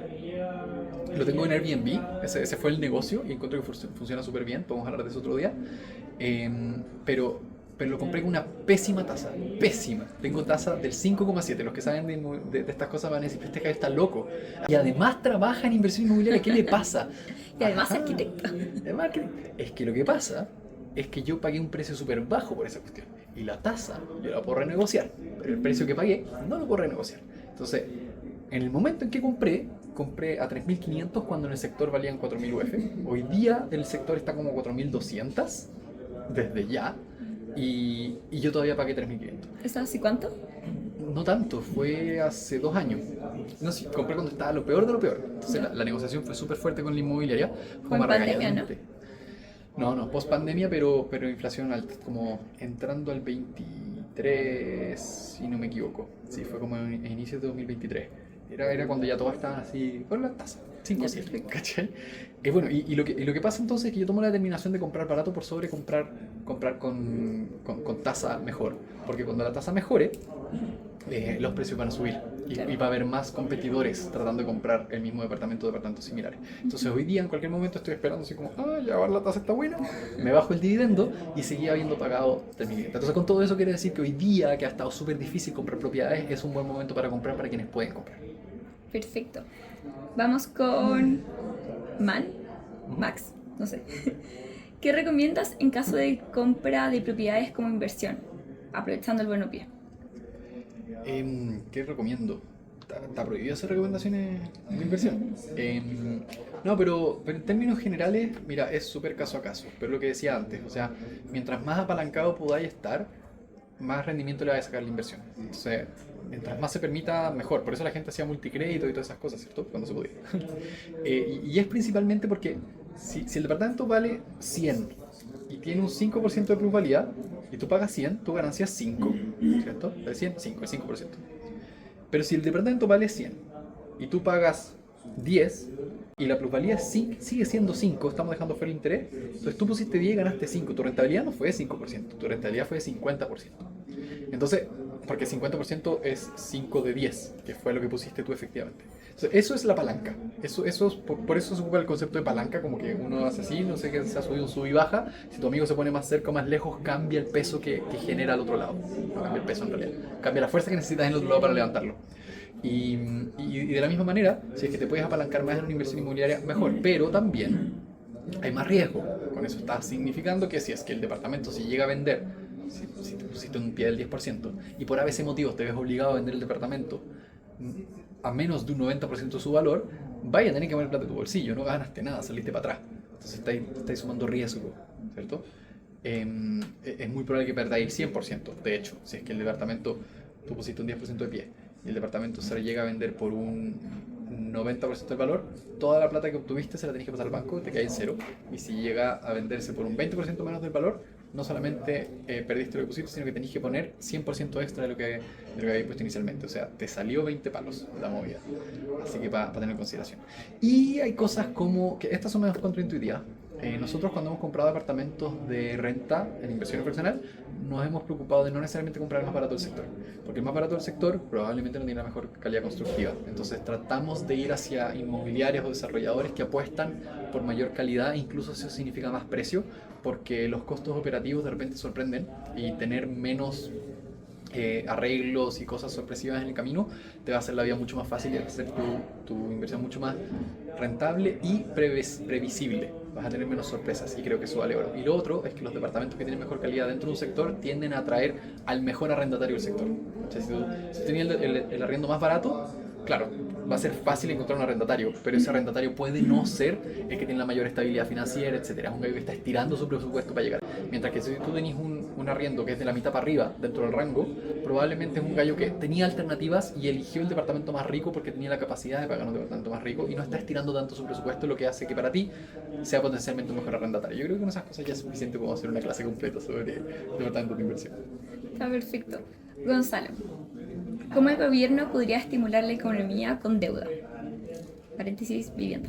lo tengo en Airbnb, ese fue el negocio y encuentro que funciona súper bien, podemos hablar de eso otro día. Pero lo compré con una pésima tasa, pésima. Tengo tasa del 5,7. Los que saben de estas cosas van a decir, este caballero está loco. Y además trabaja en inversión inmobiliaria, ¿qué le pasa? Y además arquitecto. Además, es que lo que pasa es que yo pagué un precio súper bajo por esa cuestión. Y la tasa yo la puedo renegociar, pero el precio que pagué no lo puedo renegociar. Entonces, en el momento en que compré a 3.500 cuando en el sector valían 4.000 UF. Hoy día el sector está como 4.200 desde ya. Y yo todavía pagué 3.500. ¿Eso hace cuánto? No tanto, fue hace 2 años. No sé, compré cuando estaba lo peor de lo peor. Entonces la negociación fue súper fuerte con la inmobiliaria. Fue en pandemia, ¿no? No, post pandemia, pero inflación alta, como entrando al 23, si no me equivoco. Sí, fue como en inicios de 2023. Era cuando ya todas estaban así, con la tasa, 5 7, ¿cachai? Bueno, y lo que pasa entonces es que yo tomo la determinación de comprar barato por sobre comprar con tasa mejor. Porque cuando la tasa mejore, los precios van a subir y va a haber más competidores tratando de comprar el mismo departamentos similares. Entonces hoy día en cualquier momento estoy esperando así como, ya ahora la tasa está buena, me bajo el dividendo y seguía habiendo pagado 3.500. Entonces con todo eso quiere decir que hoy día, que ha estado súper difícil comprar propiedades, es un buen momento para comprar para quienes pueden comprar. Perfecto. Vamos con Max, no sé. ¿Qué recomiendas en caso de compra de propiedades como inversión, aprovechando el buen pie? ¿Qué recomiendo? ¿Está prohibido hacer recomendaciones de inversión? No, pero en términos generales, mira, es súper caso a caso. Pero lo que decía antes, o sea, mientras más apalancado podáis estar, más rendimiento le va a sacar la inversión. Entonces, mientras más se permita, mejor. Por eso la gente hacía multicrédito y todas esas cosas, ¿cierto? Cuando se podía. Y es principalmente porque si el departamento vale 100 y tiene un 5% de plusvalía, y tú pagas 100, tu ganancia es 5, ¿cierto? De 100, 5, es 5%. Pero si el departamento vale 100 y tú pagas 10 y la plusvalía sigue siendo 5, estamos dejando fuera el interés, entonces tú pusiste 10 y ganaste 5, tu rentabilidad no fue de 5%, tu rentabilidad fue de 50%. Entonces, porque 50% es 5 de 10, que fue lo que pusiste tú efectivamente. Entonces, eso es la palanca. Por eso se ocupa el concepto de palanca, como que uno hace así, no sé qué, se ha subido un sub y baja. Si tu amigo se pone más cerca o más lejos, cambia el peso que genera al otro lado. No cambia el peso en realidad. Cambia la fuerza que necesitas en el otro lado para levantarlo. Y de la misma manera, si es que te puedes apalancar más en una inversión inmobiliaria, mejor. Pero también hay más riesgo. Con eso está significando que si es que el departamento se llega a vender, si te pusiste un pie del 10% y por ABC motivos te ves obligado a vender el departamento a menos de un 90% de su valor, vaya a tener que poner plata de tu bolsillo, no ganaste nada, saliste para atrás. Entonces estáis sumando riesgo, ¿cierto? Es muy probable que perdáis el 100%. De hecho, si es que el departamento, tú pusiste un 10% de pie y el departamento se llega a vender por un 90% del valor, toda la plata que obtuviste se la tenés que pasar al banco, te cae en cero. Y si llega a venderse por un 20% menos del valor, no solamente perdiste lo que pusiste, sino que tenés que poner 100% extra de lo que habías puesto inicialmente. O sea, te salió 20 palos la movida. Así que para tener en consideración. Y hay cosas como, que estas son menos contraintuitivas. Nosotros cuando hemos comprado apartamentos de renta en inversión fraccional, nos hemos preocupado de no necesariamente comprar el más barato del sector. Porque el más barato del sector probablemente no tiene la mejor calidad constructiva. Entonces tratamos de ir hacia inmobiliarios o desarrolladores que apuestan por mayor calidad, incluso si eso significa más precio, porque los costos operativos de repente sorprenden y tener menos arreglos y cosas sorpresivas en el camino te va a hacer la vida mucho más fácil y hacer tu inversión mucho más rentable y previsible. Vas a tener menos sorpresas y creo que eso vale oro. Y lo otro es que los departamentos que tienen mejor calidad dentro de un sector tienden a atraer al mejor arrendatario del sector. O sea, si tú tenías el arriendo más barato, claro, va a ser fácil encontrar un arrendatario, pero ese arrendatario puede no ser el que tiene la mayor estabilidad financiera, etcétera. Es un gallo que está estirando su presupuesto para llegar. Mientras que si tú tenés un arriendo que es de la mitad para arriba, dentro del rango, probablemente es un gallo que tenía alternativas y eligió el departamento más rico porque tenía la capacidad de pagar un departamento más rico y no está estirando tanto su presupuesto, lo que hace que para ti sea potencialmente un mejor arrendatario. Yo creo que con esas cosas ya es suficiente como hacer una clase completa sobre departamentos de inversión. Está perfecto. Gonzalo, ¿cómo el gobierno podría estimular la economía con deuda? Paréntesis, vivienda.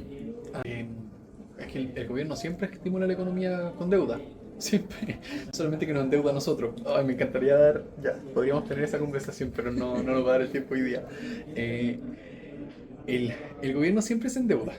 Es que el gobierno siempre estimula la economía con deuda. Siempre. Solamente que nos endeuda a nosotros. Ay, me encantaría dar. Ya, podríamos tener esa conversación, pero no nos va a dar el tiempo hoy día. El gobierno siempre se endeuda.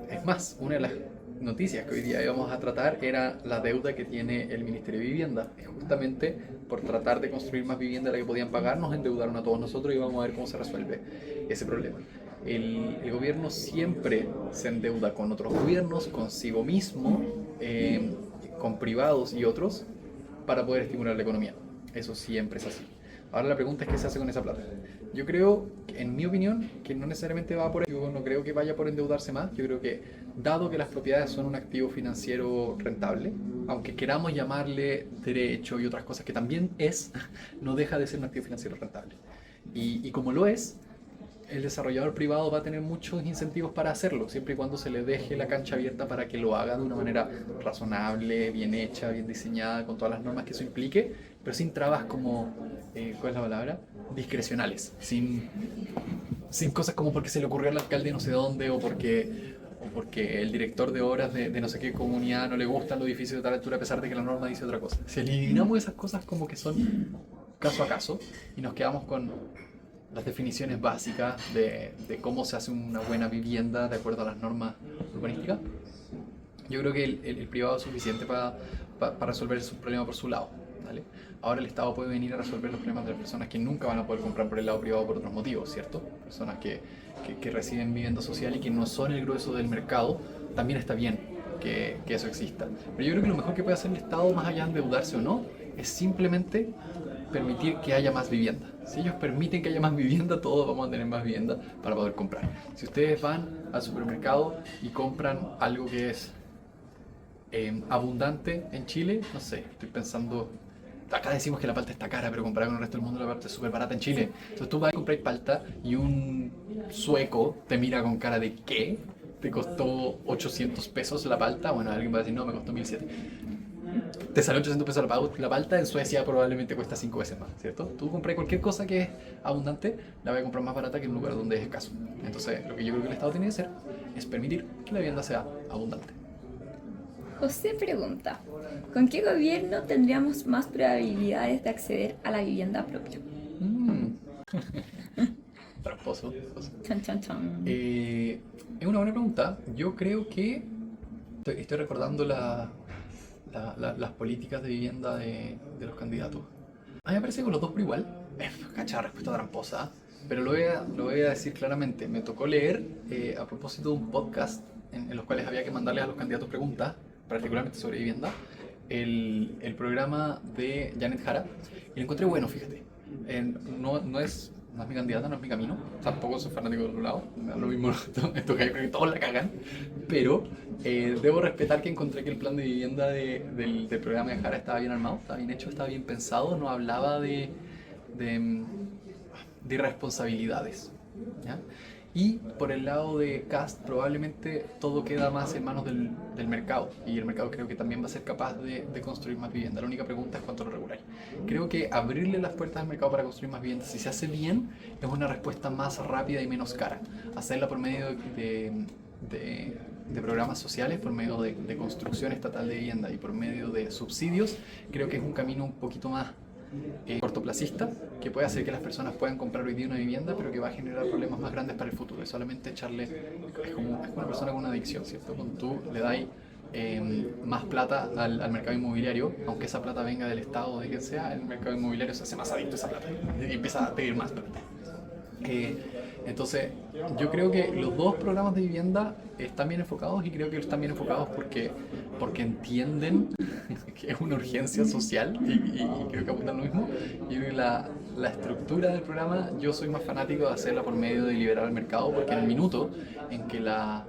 Es más, una de las noticias que hoy día íbamos a tratar era la deuda que tiene el Ministerio de Vivienda. Es justamente por tratar de construir más vivienda de la que podían pagar, nos endeudaron a todos nosotros y vamos a ver cómo se resuelve ese problema. El gobierno siempre se endeuda con otros gobiernos, consigo mismo, con privados y otros, para poder estimular la economía. Eso siempre es así. Ahora la pregunta es qué se hace con esa plata. Yo creo, en mi opinión, que no necesariamente va por ello. Yo no creo que vaya por endeudarse más. Yo creo que, dado que las propiedades son un activo financiero rentable, aunque queramos llamarle derecho y otras cosas que también es, no deja de ser un activo financiero rentable. Y como lo es, el desarrollador privado va a tener muchos incentivos para hacerlo, siempre y cuando se le deje la cancha abierta para que lo haga de una manera razonable, bien hecha, bien diseñada, con todas las normas que eso implique, pero sin trabas como, ¿cuál es la palabra? Discrecionales, sin cosas como porque se le ocurrió al alcalde no sé dónde o porque el director de obras de no sé qué comunidad no le gustan los edificios de tal altura a pesar de que la norma dice otra cosa. Si eliminamos esas cosas como que son caso a caso y nos quedamos con las definiciones básicas de cómo se hace una buena vivienda de acuerdo a las normas urbanísticas, yo creo que el privado es suficiente para resolver su problema por su lado, ¿vale? Ahora el Estado puede venir a resolver los problemas de las personas que nunca van a poder comprar por el lado privado por otros motivos, ¿cierto? Personas que reciben vivienda social y que no son el grueso del mercado, también está bien que eso exista. Pero yo creo que lo mejor que puede hacer el Estado, más allá de endeudarse o no, es simplemente permitir que haya más vivienda. Si ellos permiten que haya más vivienda, todos vamos a tener más vivienda para poder comprar. Si ustedes van al supermercado y compran algo que es abundante en Chile, no sé, estoy pensando, acá decimos que la palta está cara, pero comparado con el resto del mundo la palta es súper barata en Chile. Entonces tú vas a comprar palta y un sueco te mira con cara de ¿qué? ¿Te costó 800 pesos la palta? Bueno, alguien va a decir, no, me costó 1.700. Te sale 800 pesos la palta, en Suecia probablemente cuesta 5 veces más, ¿cierto? Tú compras cualquier cosa que es abundante, la vas a comprar más barata que en un lugar donde es escaso. Entonces, lo que yo creo que el Estado tiene que hacer es permitir que la vivienda sea abundante. José pregunta, ¿con qué gobierno tendríamos más probabilidades de acceder a la vivienda propia? Tramposo. Chan, chan, chan. Es una buena pregunta. Yo creo que estoy recordando las políticas de vivienda de los candidatos. A mí me parece que con los dos por igual. Cacha, respuesta tramposa. Pero lo voy a decir claramente. Me tocó leer, a propósito de un podcast en los cuales había que mandarles a los candidatos preguntas, particularmente sobre vivienda, el programa de Janet Jara. Y lo encontré bueno, fíjate. No es mi candidata, no es mi camino. Tampoco soy fanático de otro lado. Me da lo mismo estos gallos, creo que todos la cagan. Pero debo respetar que encontré que el plan de vivienda del programa de Jara estaba bien armado, estaba bien hecho, estaba bien pensado. No hablaba de irresponsabilidades, ¿ya? Y por el lado de Kast probablemente todo queda más en manos del mercado, y el mercado creo que también va a ser capaz de construir más vivienda. La única pregunta es cuánto lo regular. Creo que abrirle las puertas al mercado para construir más vivienda, si se hace bien, es una respuesta más rápida y menos cara. Hacerla por medio de programas sociales, por medio de construcción estatal de vivienda y por medio de subsidios, creo que es un camino un poquito más cortoplacista, que puede hacer que las personas puedan comprar hoy día una vivienda, pero que va a generar problemas más grandes para el futuro. Es solamente echarle, es como una persona con una adicción, ¿cierto? Cuando tú le das más plata al mercado inmobiliario, aunque esa plata venga del Estado o de quien sea, el mercado inmobiliario se hace más adicto a esa plata y empieza a pedir más plata. Entonces, yo creo que los dos programas de vivienda están bien enfocados y creo que están bien enfocados porque entienden que es una urgencia social y creo que apuntan lo mismo. Y creo que la estructura del programa, yo soy más fanático de hacerla por medio de liberar el mercado, porque en el minuto en que la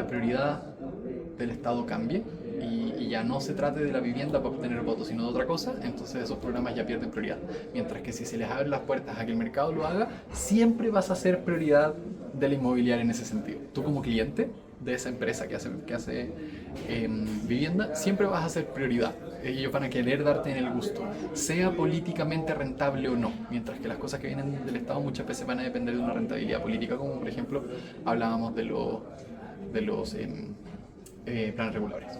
prioridad del Estado cambie y ya no se trate de la vivienda para obtener votos, sino de otra cosa, entonces esos programas ya pierden prioridad. Mientras que si se les abren las puertas a que el mercado lo haga, siempre vas a ser prioridad de la inmobiliaria en ese sentido. Tú como cliente de esa empresa que hace vivienda, siempre vas a ser prioridad. Ellos van a querer darte en el gusto, sea políticamente rentable o no. Mientras que las cosas que vienen del Estado muchas veces van a depender de una rentabilidad política, como por ejemplo hablábamos de los planes reguladores.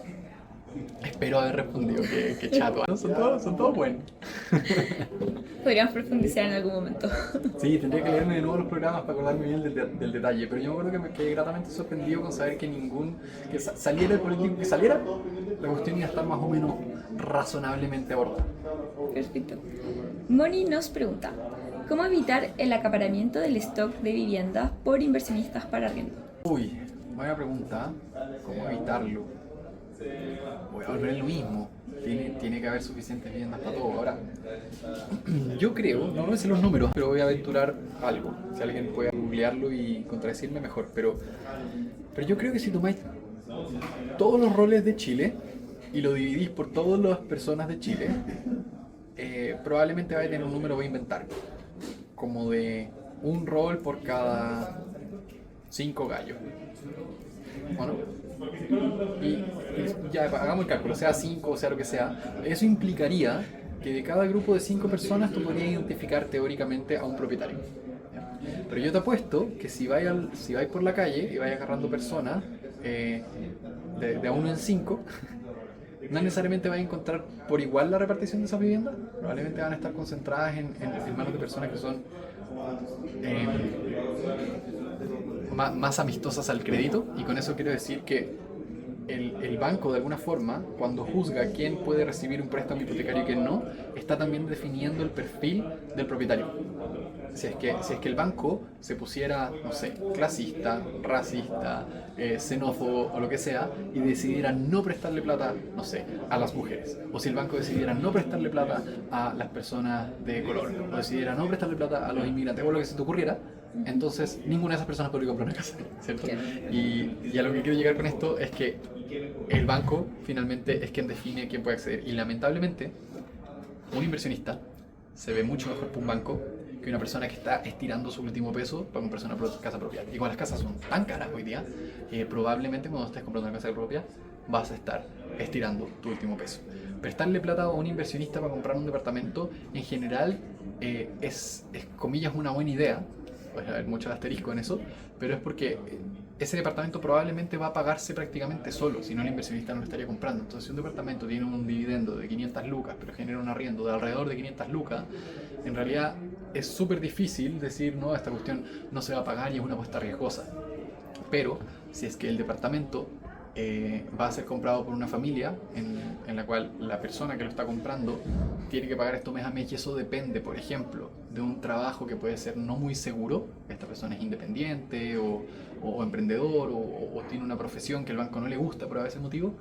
Espero haber respondido, que chato. ¿No? Son todos buenos. Podríamos profundizar en algún momento. Sí, tendría que leerme de nuevo los programas para acordarme bien del detalle, pero yo me acuerdo que me quedé gratamente sorprendido con saber que saliera el político que saliera, la cuestión iba a estar más o menos razonablemente abordada. Perfecto. Moni nos pregunta, ¿cómo evitar el acaparamiento del stock de viviendas por inversionistas para arriendo? Uy, buena pregunta. ¿Cómo evitarlo? Voy a volver a lo mismo. Tiene que haber suficientes viviendas para todo. Ahora, yo creo, no voy a decir los números, pero voy a aventurar algo. Si alguien puede googlearlo y contradecirme, mejor. Pero yo creo que si tomáis todos los roles de Chile y lo dividís por todas las personas de Chile, probablemente vais a tener un número, voy a inventar, como de un rol por cada 5 gallos. Bueno, y ya hagamos el cálculo, sea 5 o sea lo que sea, eso implicaría que de cada grupo de 5 personas tú podrías identificar teóricamente a un propietario. ¿Ya? Pero yo te apuesto que si vais por la calle y vais agarrando personas de a 1 en 5, no necesariamente vais a encontrar por igual la repartición de esas viviendas, probablemente van a estar concentradas en manos de personas que son más amistosas al crédito, y con eso quiero decir que el banco de alguna forma, cuando juzga quién puede recibir un préstamo hipotecario y quién no, está también definiendo el perfil del propietario. Si es que el banco se pusiera, no sé, clasista, racista, xenófobo o lo que sea, y decidiera no prestarle plata, no sé, a las mujeres, o si el banco decidiera no prestarle plata a las personas de color, o decidiera no prestarle plata a los inmigrantes, o lo que se te ocurriera, entonces ninguna de esas personas podría comprar una casa, ¿cierto? Y a lo que quiero llegar con esto es que el banco finalmente es quien define quién puede acceder, y lamentablemente un inversionista se ve mucho mejor por un banco que una persona que está estirando su último peso para comprarse una casa propia. Y cuando las casas son tan caras hoy día, probablemente cuando estés comprando una casa propia vas a estar estirando tu último peso. Prestarle plata a un inversionista para comprar un departamento en general es comillas una buena idea. Puede haber mucho asterisco en eso, pero es porque ese departamento probablemente va a pagarse prácticamente solo, si no el inversionista no lo estaría comprando. Entonces, si un departamento tiene un dividendo de 500 lucas, pero genera un arriendo de alrededor de 500 lucas, en realidad es súper difícil decir, no, esta cuestión no se va a pagar y es una apuesta riesgosa. Pero, si es que el departamento va a ser comprado por una familia en la cual la persona que lo está comprando tiene que pagar esto mes a mes, y eso depende, por ejemplo, de un trabajo que puede ser no muy seguro. Esta persona es independiente o emprendedor o tiene una profesión que el banco no le gusta por ese motivo,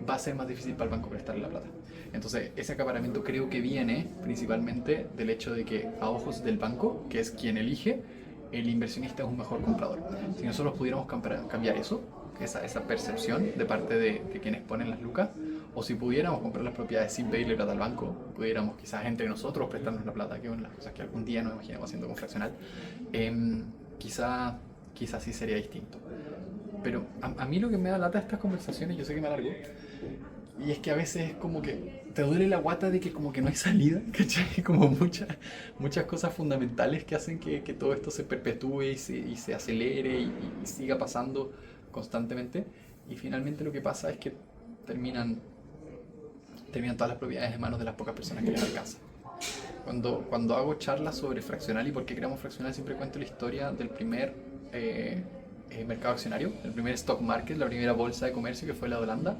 va a ser más difícil para el banco prestarle la plata. Entonces, ese acaparamiento creo que viene principalmente del hecho de que a ojos del banco, que es quien elige, el inversionista es un mejor comprador. Si nosotros pudiéramos cambiar eso, esa percepción de parte de quienes ponen las lucas, o si pudiéramos comprar las propiedades sin pedirle plata al banco, pudiéramos quizás entre nosotros prestarnos la plata, que es una de las cosas que algún día nos imaginamos haciendo con Fraccional, quizás sí sería distinto. Pero a mí lo que me da lata de estas conversaciones, yo sé que me alargo, y es que a veces es como que te duele la guata de que como que no hay salida, ¿cachai? Como muchas cosas fundamentales que hacen que todo esto se perpetúe y se acelere y siga pasando constantemente, y finalmente lo que pasa es que terminan todas las propiedades en manos de las pocas personas que les alcanza. Cuando hago charlas sobre Fraccional y por qué creamos Fraccional, siempre cuento la historia del primer mercado accionario, el primer stock market, la primera bolsa de comercio, que fue la de Holanda,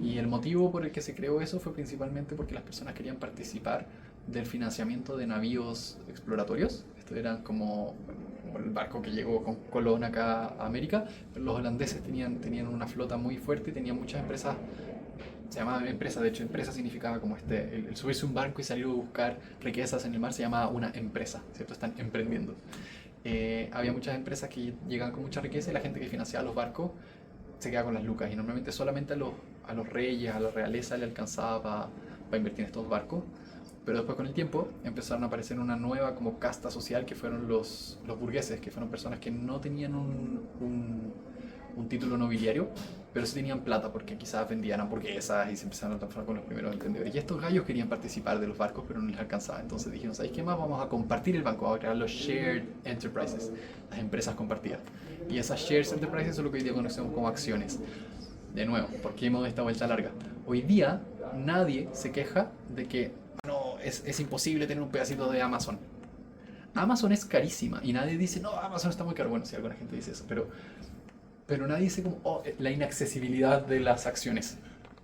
y el motivo por el que se creó eso fue principalmente porque las personas querían participar del financiamiento de navíos exploratorios. Esto eran como el barco que llegó con Colón acá a América. Pero los holandeses tenían una flota muy fuerte y tenían muchas empresas. Se llamaba empresa, de hecho, empresa significaba como el subirse a un barco y salir a buscar riquezas en el mar se llamaba una empresa, ¿cierto? Están emprendiendo. Había muchas empresas que llegaban con mucha riqueza y la gente que financiaba los barcos se quedaba con las lucas. Y normalmente solamente a los reyes, a la realeza le alcanzaba para invertir en estos barcos. Pero después con el tiempo empezaron a aparecer una nueva como casta social que fueron los burgueses, que fueron personas que no tenían un título nobiliario, pero sí tenían plata porque quizás vendían hamburguesas y se empezaron a transformar con los primeros emprendedores. Y estos gallos querían participar de los barcos, pero no les alcanzaba. Entonces dijeron, ¿sabéis qué más? Vamos a compartir el banco, vamos a crear los shared enterprises, las empresas compartidas. Y esas shared enterprises son lo que hoy día conocemos como acciones. De nuevo, ¿por qué hemos esta vuelta larga? Hoy día nadie se queja de que no, es imposible tener un pedacito de Amazon. Amazon es carísima y nadie dice, no, Amazon está muy caro. Bueno, sí, alguna gente dice eso, pero nadie dice como, oh, la inaccesibilidad de las acciones.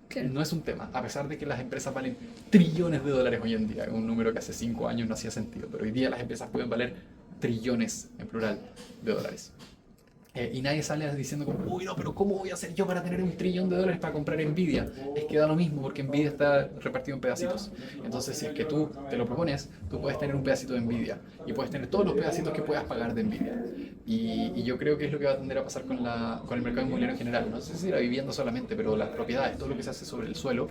Claro. No es un tema, a pesar de que las empresas valen trillones de dólares hoy en día, un número que hace 5 años no hacía sentido, pero hoy día las empresas pueden valer trillones, en plural, de dólares. Y nadie sale diciendo como, uy, no, pero ¿cómo voy a hacer yo para tener $1 trillón para comprar Nvidia? Es que da lo mismo porque Nvidia está repartido en pedacitos. Entonces, si es que tú te lo propones, tú puedes tener un pedacito de Nvidia y puedes tener todos los pedacitos que puedas pagar de Nvidia. Y yo creo que es lo que va a tender a pasar con el mercado inmobiliario en general. No sé si la vivienda solamente, pero las propiedades, todo lo que se hace sobre el suelo,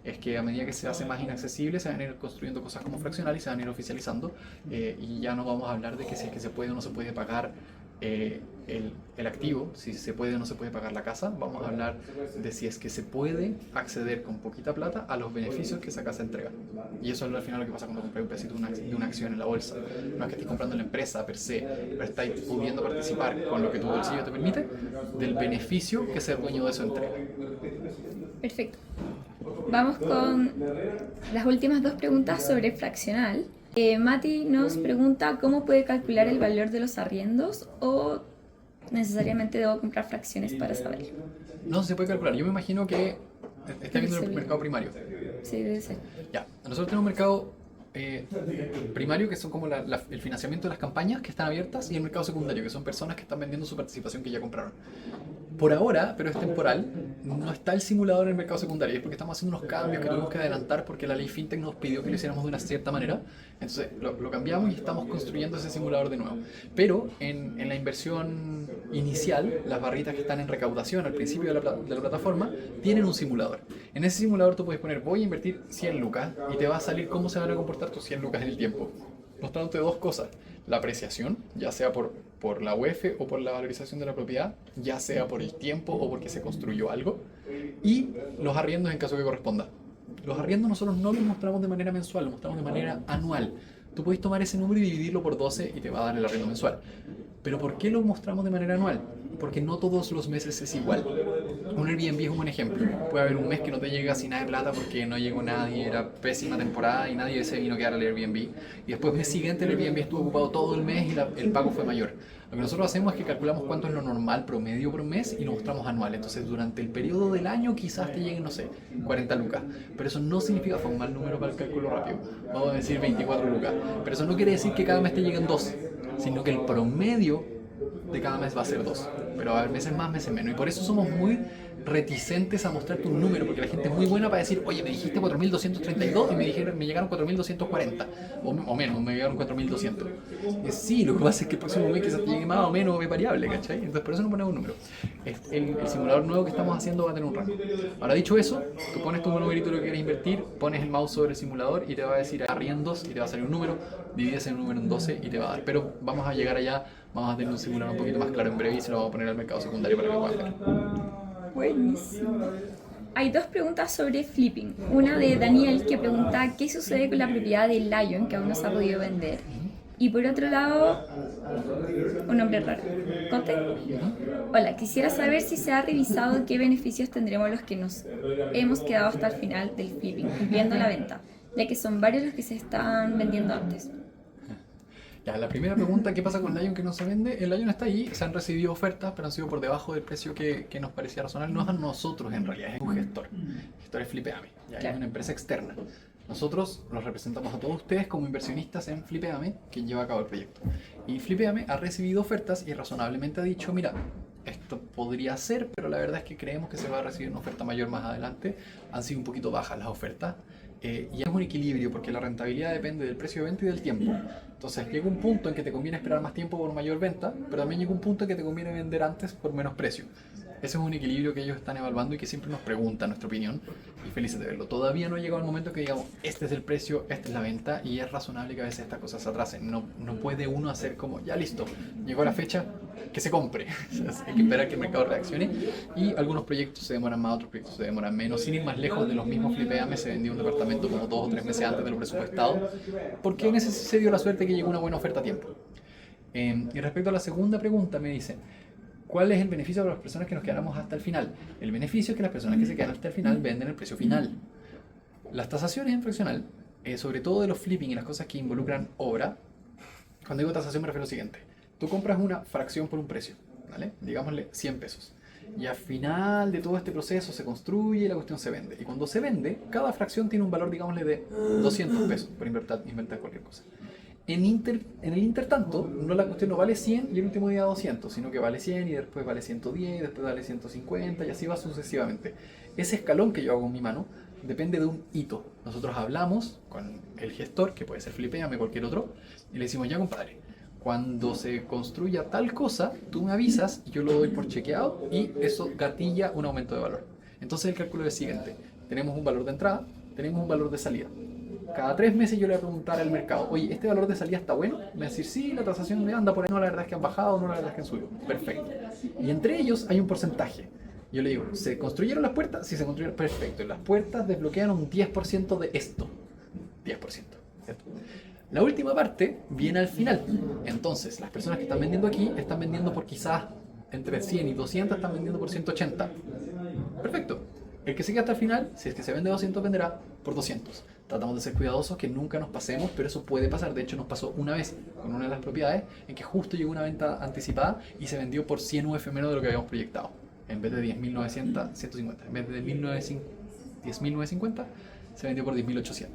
es que a medida que se hace más inaccesible se van a ir construyendo cosas como fraccional y se van a ir oficializando, y ya no vamos a hablar de que si es que se puede o no se puede pagar el activo, si se puede o no se puede pagar la casa. Vamos a hablar de si es que se puede acceder con poquita plata a los beneficios que esa casa entrega. Y eso es al final lo que pasa cuando compras un pedacito de una acción en la bolsa. No es que estés comprando la empresa per se, pero estás pudiendo participar con lo que tu bolsillo te permite del beneficio que ser dueño de eso entrega. Perfecto. Vamos con las últimas 2 preguntas sobre fraccional. Mati nos pregunta cómo puede calcular el valor de los arriendos o necesariamente debo comprar fracciones para saberlo. No se puede calcular. Yo me imagino que está viendo el mercado primario. Sí, debe ser. Ya, nosotros tenemos un mercado primario, que son como el financiamiento de las campañas que están abiertas, y el mercado secundario, que son personas que están vendiendo su participación que ya compraron. Por ahora, pero es temporal, no está el simulador en el mercado secundario. Es porque estamos haciendo unos cambios que tuvimos que adelantar porque la ley FinTech nos pidió que lo hiciéramos de una cierta manera. Entonces lo cambiamos y estamos construyendo ese simulador de nuevo. Pero en la inversión inicial, las barritas que están en recaudación al principio de la plataforma tienen un simulador. En ese simulador tú puedes poner, voy a invertir 100 lucas y te va a salir cómo se van a comportar tus 100 lucas en el tiempo, mostrándote 2 cosas: la apreciación, ya sea por la UEF o por la valorización de la propiedad, ya sea por el tiempo o porque se construyó algo, y los arriendos en caso que corresponda. Los arriendos nosotros no los mostramos de manera mensual, los mostramos de manera anual. Tú puedes tomar ese número y dividirlo por 12 y te va a dar el arriendo mensual. ¿Pero por qué lo mostramos de manera anual? Porque no todos los meses es igual. Un Airbnb es un buen ejemplo. Puede haber un mes que no te llega así nada de plata porque no llegó nadie, era pésima temporada y nadie se vino a quedar al Airbnb. Y después, el mes siguiente, el Airbnb estuvo ocupado todo el mes y el pago fue mayor. Lo que nosotros hacemos es que calculamos cuánto es lo normal promedio por mes y lo mostramos anual. Entonces, durante el periodo del año quizás te lleguen, no sé, 40 lucas. Pero eso no significa, fue un mal número para el cálculo rápido, vamos a decir 24 lucas. Pero eso no quiere decir que cada mes te lleguen 2, sino que el promedio de cada mes va a ser 2. Pero va a haber meses más, meses menos. Y por eso somos muy reticentes a mostrarte un número, porque la gente es muy buena para decir, oye, me dijiste 4.232 y me llegaron 4.240 o menos, me llegaron 4.200. Sí, lo que pasa es que el próximo mes quizás te llegue más o menos, es variable, ¿cachai? Entonces por eso no ponemos un número. El simulador nuevo que estamos haciendo va a tener un rango. Ahora, dicho eso, tú pones tu numerito lo que quieres invertir, pones el mouse sobre el simulador y te va a decir arriendos y te va a salir un número, divides el número en 12 y te va a dar. Pero vamos a llegar allá, vamos a tener un simulador un poquito más claro en breve y se lo vamos a poner al mercado secundario para que puedan ver. Buenísimo. Hay 2 preguntas sobre flipping. Una de Daniel, que pregunta qué sucede con la propiedad de Lion que aún no se ha podido vender. Y por otro lado, un nombre raro. ¿Conte? Hola, quisiera saber si se ha revisado qué beneficios tendremos los que nos hemos quedado hasta el final del flipping, incluyendo la venta, ya que son varios los que se están vendiendo antes. Ya, la primera pregunta, ¿qué pasa con Lion que no se vende? El Lion está ahí, se han recibido ofertas, pero han sido por debajo del precio que nos parecía razonable. No es a nosotros en realidad, es un gestor. El gestor es Flipeame, ya claro. Es una empresa externa. Nosotros los representamos a todos ustedes como inversionistas en Flipeame, quien lleva a cabo el proyecto. Y Flipeame ha recibido ofertas y razonablemente ha dicho, mira, esto podría ser, pero la verdad es que creemos que se va a recibir una oferta mayor más adelante. Han sido un poquito bajas las ofertas. Y es un equilibrio porque la rentabilidad depende del precio de venta y del tiempo. Entonces llega un punto en que te conviene esperar más tiempo por mayor venta, pero también llega un punto en que te conviene vender antes por menos precio. Ese es un equilibrio que ellos están evaluando y que siempre nos preguntan nuestra opinión, y felices de verlo. Todavía no ha llegado el momento que digamos, este es el precio, esta es la venta, y es razonable que a veces estas cosas se atrasen. No puede uno hacer como, ya listo, llegó la fecha, que se compre. Hay que esperar que el mercado reaccione, y algunos proyectos se demoran más, otros proyectos se demoran menos. Sin ir más lejos, de los mismos Flipeame se vendió un departamento como 2 o 3 meses antes de lo presupuestado, porque en ese se dio la suerte que llegó una buena oferta a tiempo. Y respecto a la segunda pregunta, me dice, ¿cuál es el beneficio para las personas que nos quedamos hasta el final? El beneficio es que las personas que se quedan hasta el final venden el precio final. Las tasaciones en fraccional, sobre todo de los flipping y las cosas que involucran obra, cuando digo tasación me refiero a lo siguiente. Tú compras una fracción por un precio, ¿vale? Digámosle 100 pesos. Y al final de todo este proceso se construye y la cuestión se vende. Y cuando se vende, cada fracción tiene un valor, digámosle, de 200 pesos, por inventar cualquier cosa. En el intertanto, la cuestión no vale 100 y el último día 200, sino que vale 100 y después vale 110, después vale 150 y así va sucesivamente. Ese escalón que yo hago en mi mano depende de un hito. Nosotros hablamos con el gestor, que puede ser Flipeame o cualquier otro, y le decimos, ya compadre, cuando se construya tal cosa, tú me avisas y yo lo doy por chequeado y eso gatilla un aumento de valor. Entonces el cálculo es el siguiente. Tenemos un valor de entrada, tenemos un valor de salida. Cada 3 meses yo le voy a preguntar al mercado, oye, ¿este valor de salida está bueno? Me va a decir, sí, la tasación me anda por ahí, no, la verdad es que han bajado, no, la verdad es que han subido. Perfecto. Y entre ellos hay un porcentaje. Yo le digo, ¿se construyeron las puertas? Sí, se construyeron. Perfecto. Las puertas desbloquean un 10% de esto. 10%. ¿Cierto? La última parte viene al final. Entonces, las personas que están vendiendo aquí están vendiendo por quizás entre 100 y 200, están vendiendo por 180. Perfecto. El que se queda hasta el final, si es que se vende 200, venderá por 200. Tratamos de ser cuidadosos, que nunca nos pasemos, pero eso puede pasar. De hecho, nos pasó una vez con una de las propiedades en que justo llegó una venta anticipada y se vendió por 100 UF menos de lo que habíamos proyectado. En vez de 10.900, 150. En vez de 10.950, se vendió por 10.800.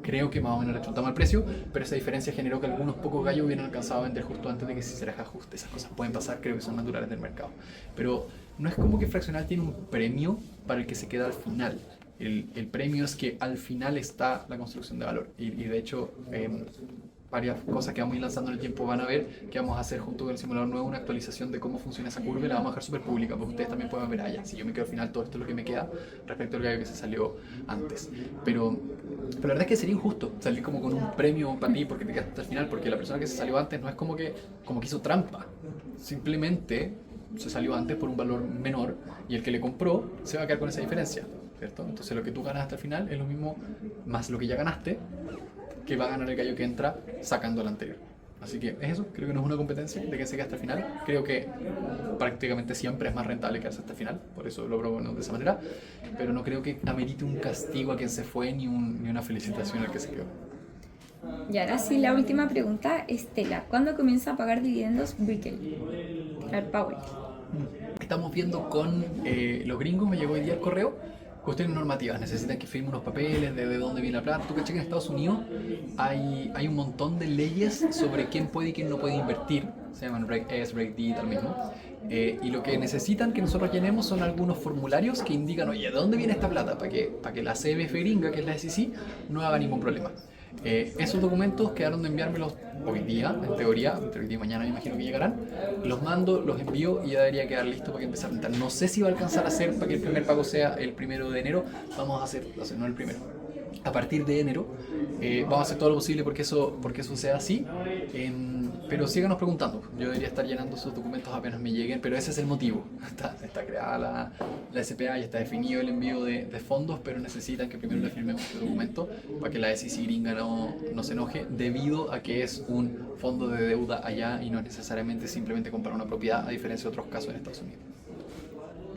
Creo que más o menos le chuntamos el precio, pero esa diferencia generó que algunos pocos gallos hubieran alcanzado a vender justo antes de que se hiciera ajuste. Esas cosas pueden pasar, creo que son naturales del mercado. Pero no es como que fraccional tiene un premio para el que se queda al final. El premio es que al final está la construcción de valor. Y de hecho, varias cosas que vamos a ir lanzando en el tiempo van a ver que vamos a hacer junto con el simulador nuevo una actualización de cómo funciona esa curva y la vamos a dejar súper pública, porque ustedes también pueden ver allá. Si yo me quedo al final, todo esto es lo que me queda respecto al gallo que se salió antes. Pero la verdad es que sería injusto salir como con un premio para ti porque te quedaste hasta el final, porque la persona que se salió antes no es como que hizo trampa. Simplemente se salió antes por un valor menor y el que le compró se va a quedar con esa diferencia, ¿cierto? Entonces lo que tú ganas hasta el final es lo mismo más lo que ya ganaste que va a ganar el gallo que entra sacando al anterior. Así que es eso, creo que no es una competencia de que se quede hasta el final. Creo que prácticamente siempre es más rentable quedarse hasta el final, por eso lo propongo de esa manera, pero no creo que amerite un castigo a quien se fue ni una felicitación al que se quedó. Y ahora sí, la última pregunta, Estela, ¿cuándo comienza a pagar dividendos Brickell? Clark Powell. Estamos viendo con los gringos, me llegó hoy día el correo, cuestiones normativas, necesitan que firme unos papeles de dónde viene la plata. Tú caché que en Estados Unidos hay un montón de leyes sobre quién puede y quién no puede invertir, se llaman Reg S, Reg D y tal mismo. Y lo que necesitan que nosotros llenemos son algunos formularios que indican, oye, ¿de dónde viene esta plata? Para que la CBF gringa, que es la SEC, no haga ningún problema. Esos documentos quedaron de enviármelos hoy día, en teoría, entre hoy día y mañana me imagino que llegarán. Los mando, los envío y ya debería quedar listo para que empiece a rentar. No sé si va a alcanzar a hacer para que el primer pago sea el 1 de enero. Vamos a hacer no el primero. A partir de enero vamos a hacer todo lo posible porque eso sea así. Pero síganos preguntando. Yo debería estar llenando esos documentos apenas me lleguen, pero ese es el motivo. Está creada la SPA y está definido el envío de fondos, pero necesitan que primero le firmemos este documento para que la SEC gringa no se enoje, debido a que es un fondo de deuda allá y no es necesariamente simplemente comprar una propiedad, a diferencia de otros casos en Estados Unidos.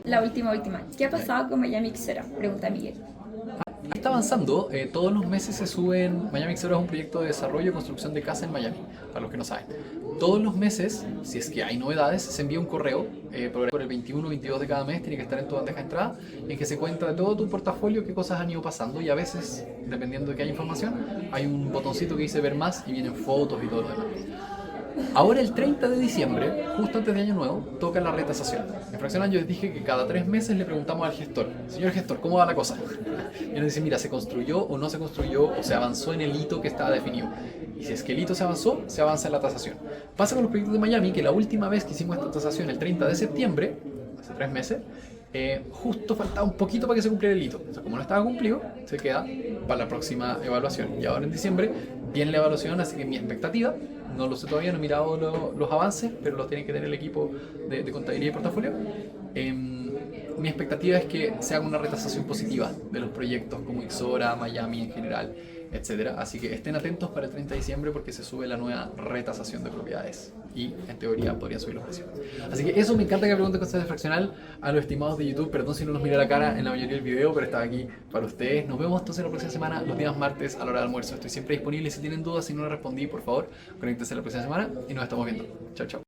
La última. ¿Qué ha pasado con Miami Xera? Pregunta Miguel. Está avanzando, todos los meses se suben. Miami X Zero es un proyecto de desarrollo y construcción de casa en Miami, para los que no saben. Todos los meses, si es que hay novedades, se envía un correo por el 21-22 de cada mes, tiene que estar en tu bandeja de entrada, en que se cuenta de todo tu portafolio, qué cosas han ido pasando, y a veces, dependiendo de qué hay información, hay un botoncito que dice ver más y vienen fotos y todo lo demás. Ahora el 30 de diciembre, justo antes de Año Nuevo, toca la retasación. En Fraccional yo les dije que cada 3 meses le preguntamos al gestor: señor gestor, ¿cómo va la cosa? Y nos dice, mira, ¿se construyó o no se construyó o se avanzó en el hito que estaba definido? Y si es que el hito se avanzó, se avanza en la tasación. Pasa con los proyectos de Miami que la última vez que hicimos esta tasación, el 30 de septiembre, hace 3 meses, justo faltaba un poquito para que se cumpliera el hito. O sea, como no estaba cumplido, se queda para la próxima evaluación. Y ahora en diciembre viene la evaluación, así que mi expectativa, no lo sé todavía, no he mirado los avances, pero los tiene que tener el equipo de contabilidad y portafolio. Mi expectativa es que se haga una retasación positiva de los proyectos como Ixora, Miami en general, etcétera. Así que estén atentos para el 30 de diciembre porque se sube la nueva retasación de propiedades y en teoría podrían subir los precios. Así que eso, me encanta que pregunten cosas de Fraccional a los estimados de YouTube. Perdón si no los miré a la cara en la mayoría del video, pero estaba aquí para ustedes. Nos vemos entonces la próxima semana, los días martes a la hora del almuerzo. Estoy siempre disponible. Si tienen dudas, si no les respondí, por favor, conéctense la próxima semana y nos estamos viendo. Chao, chao.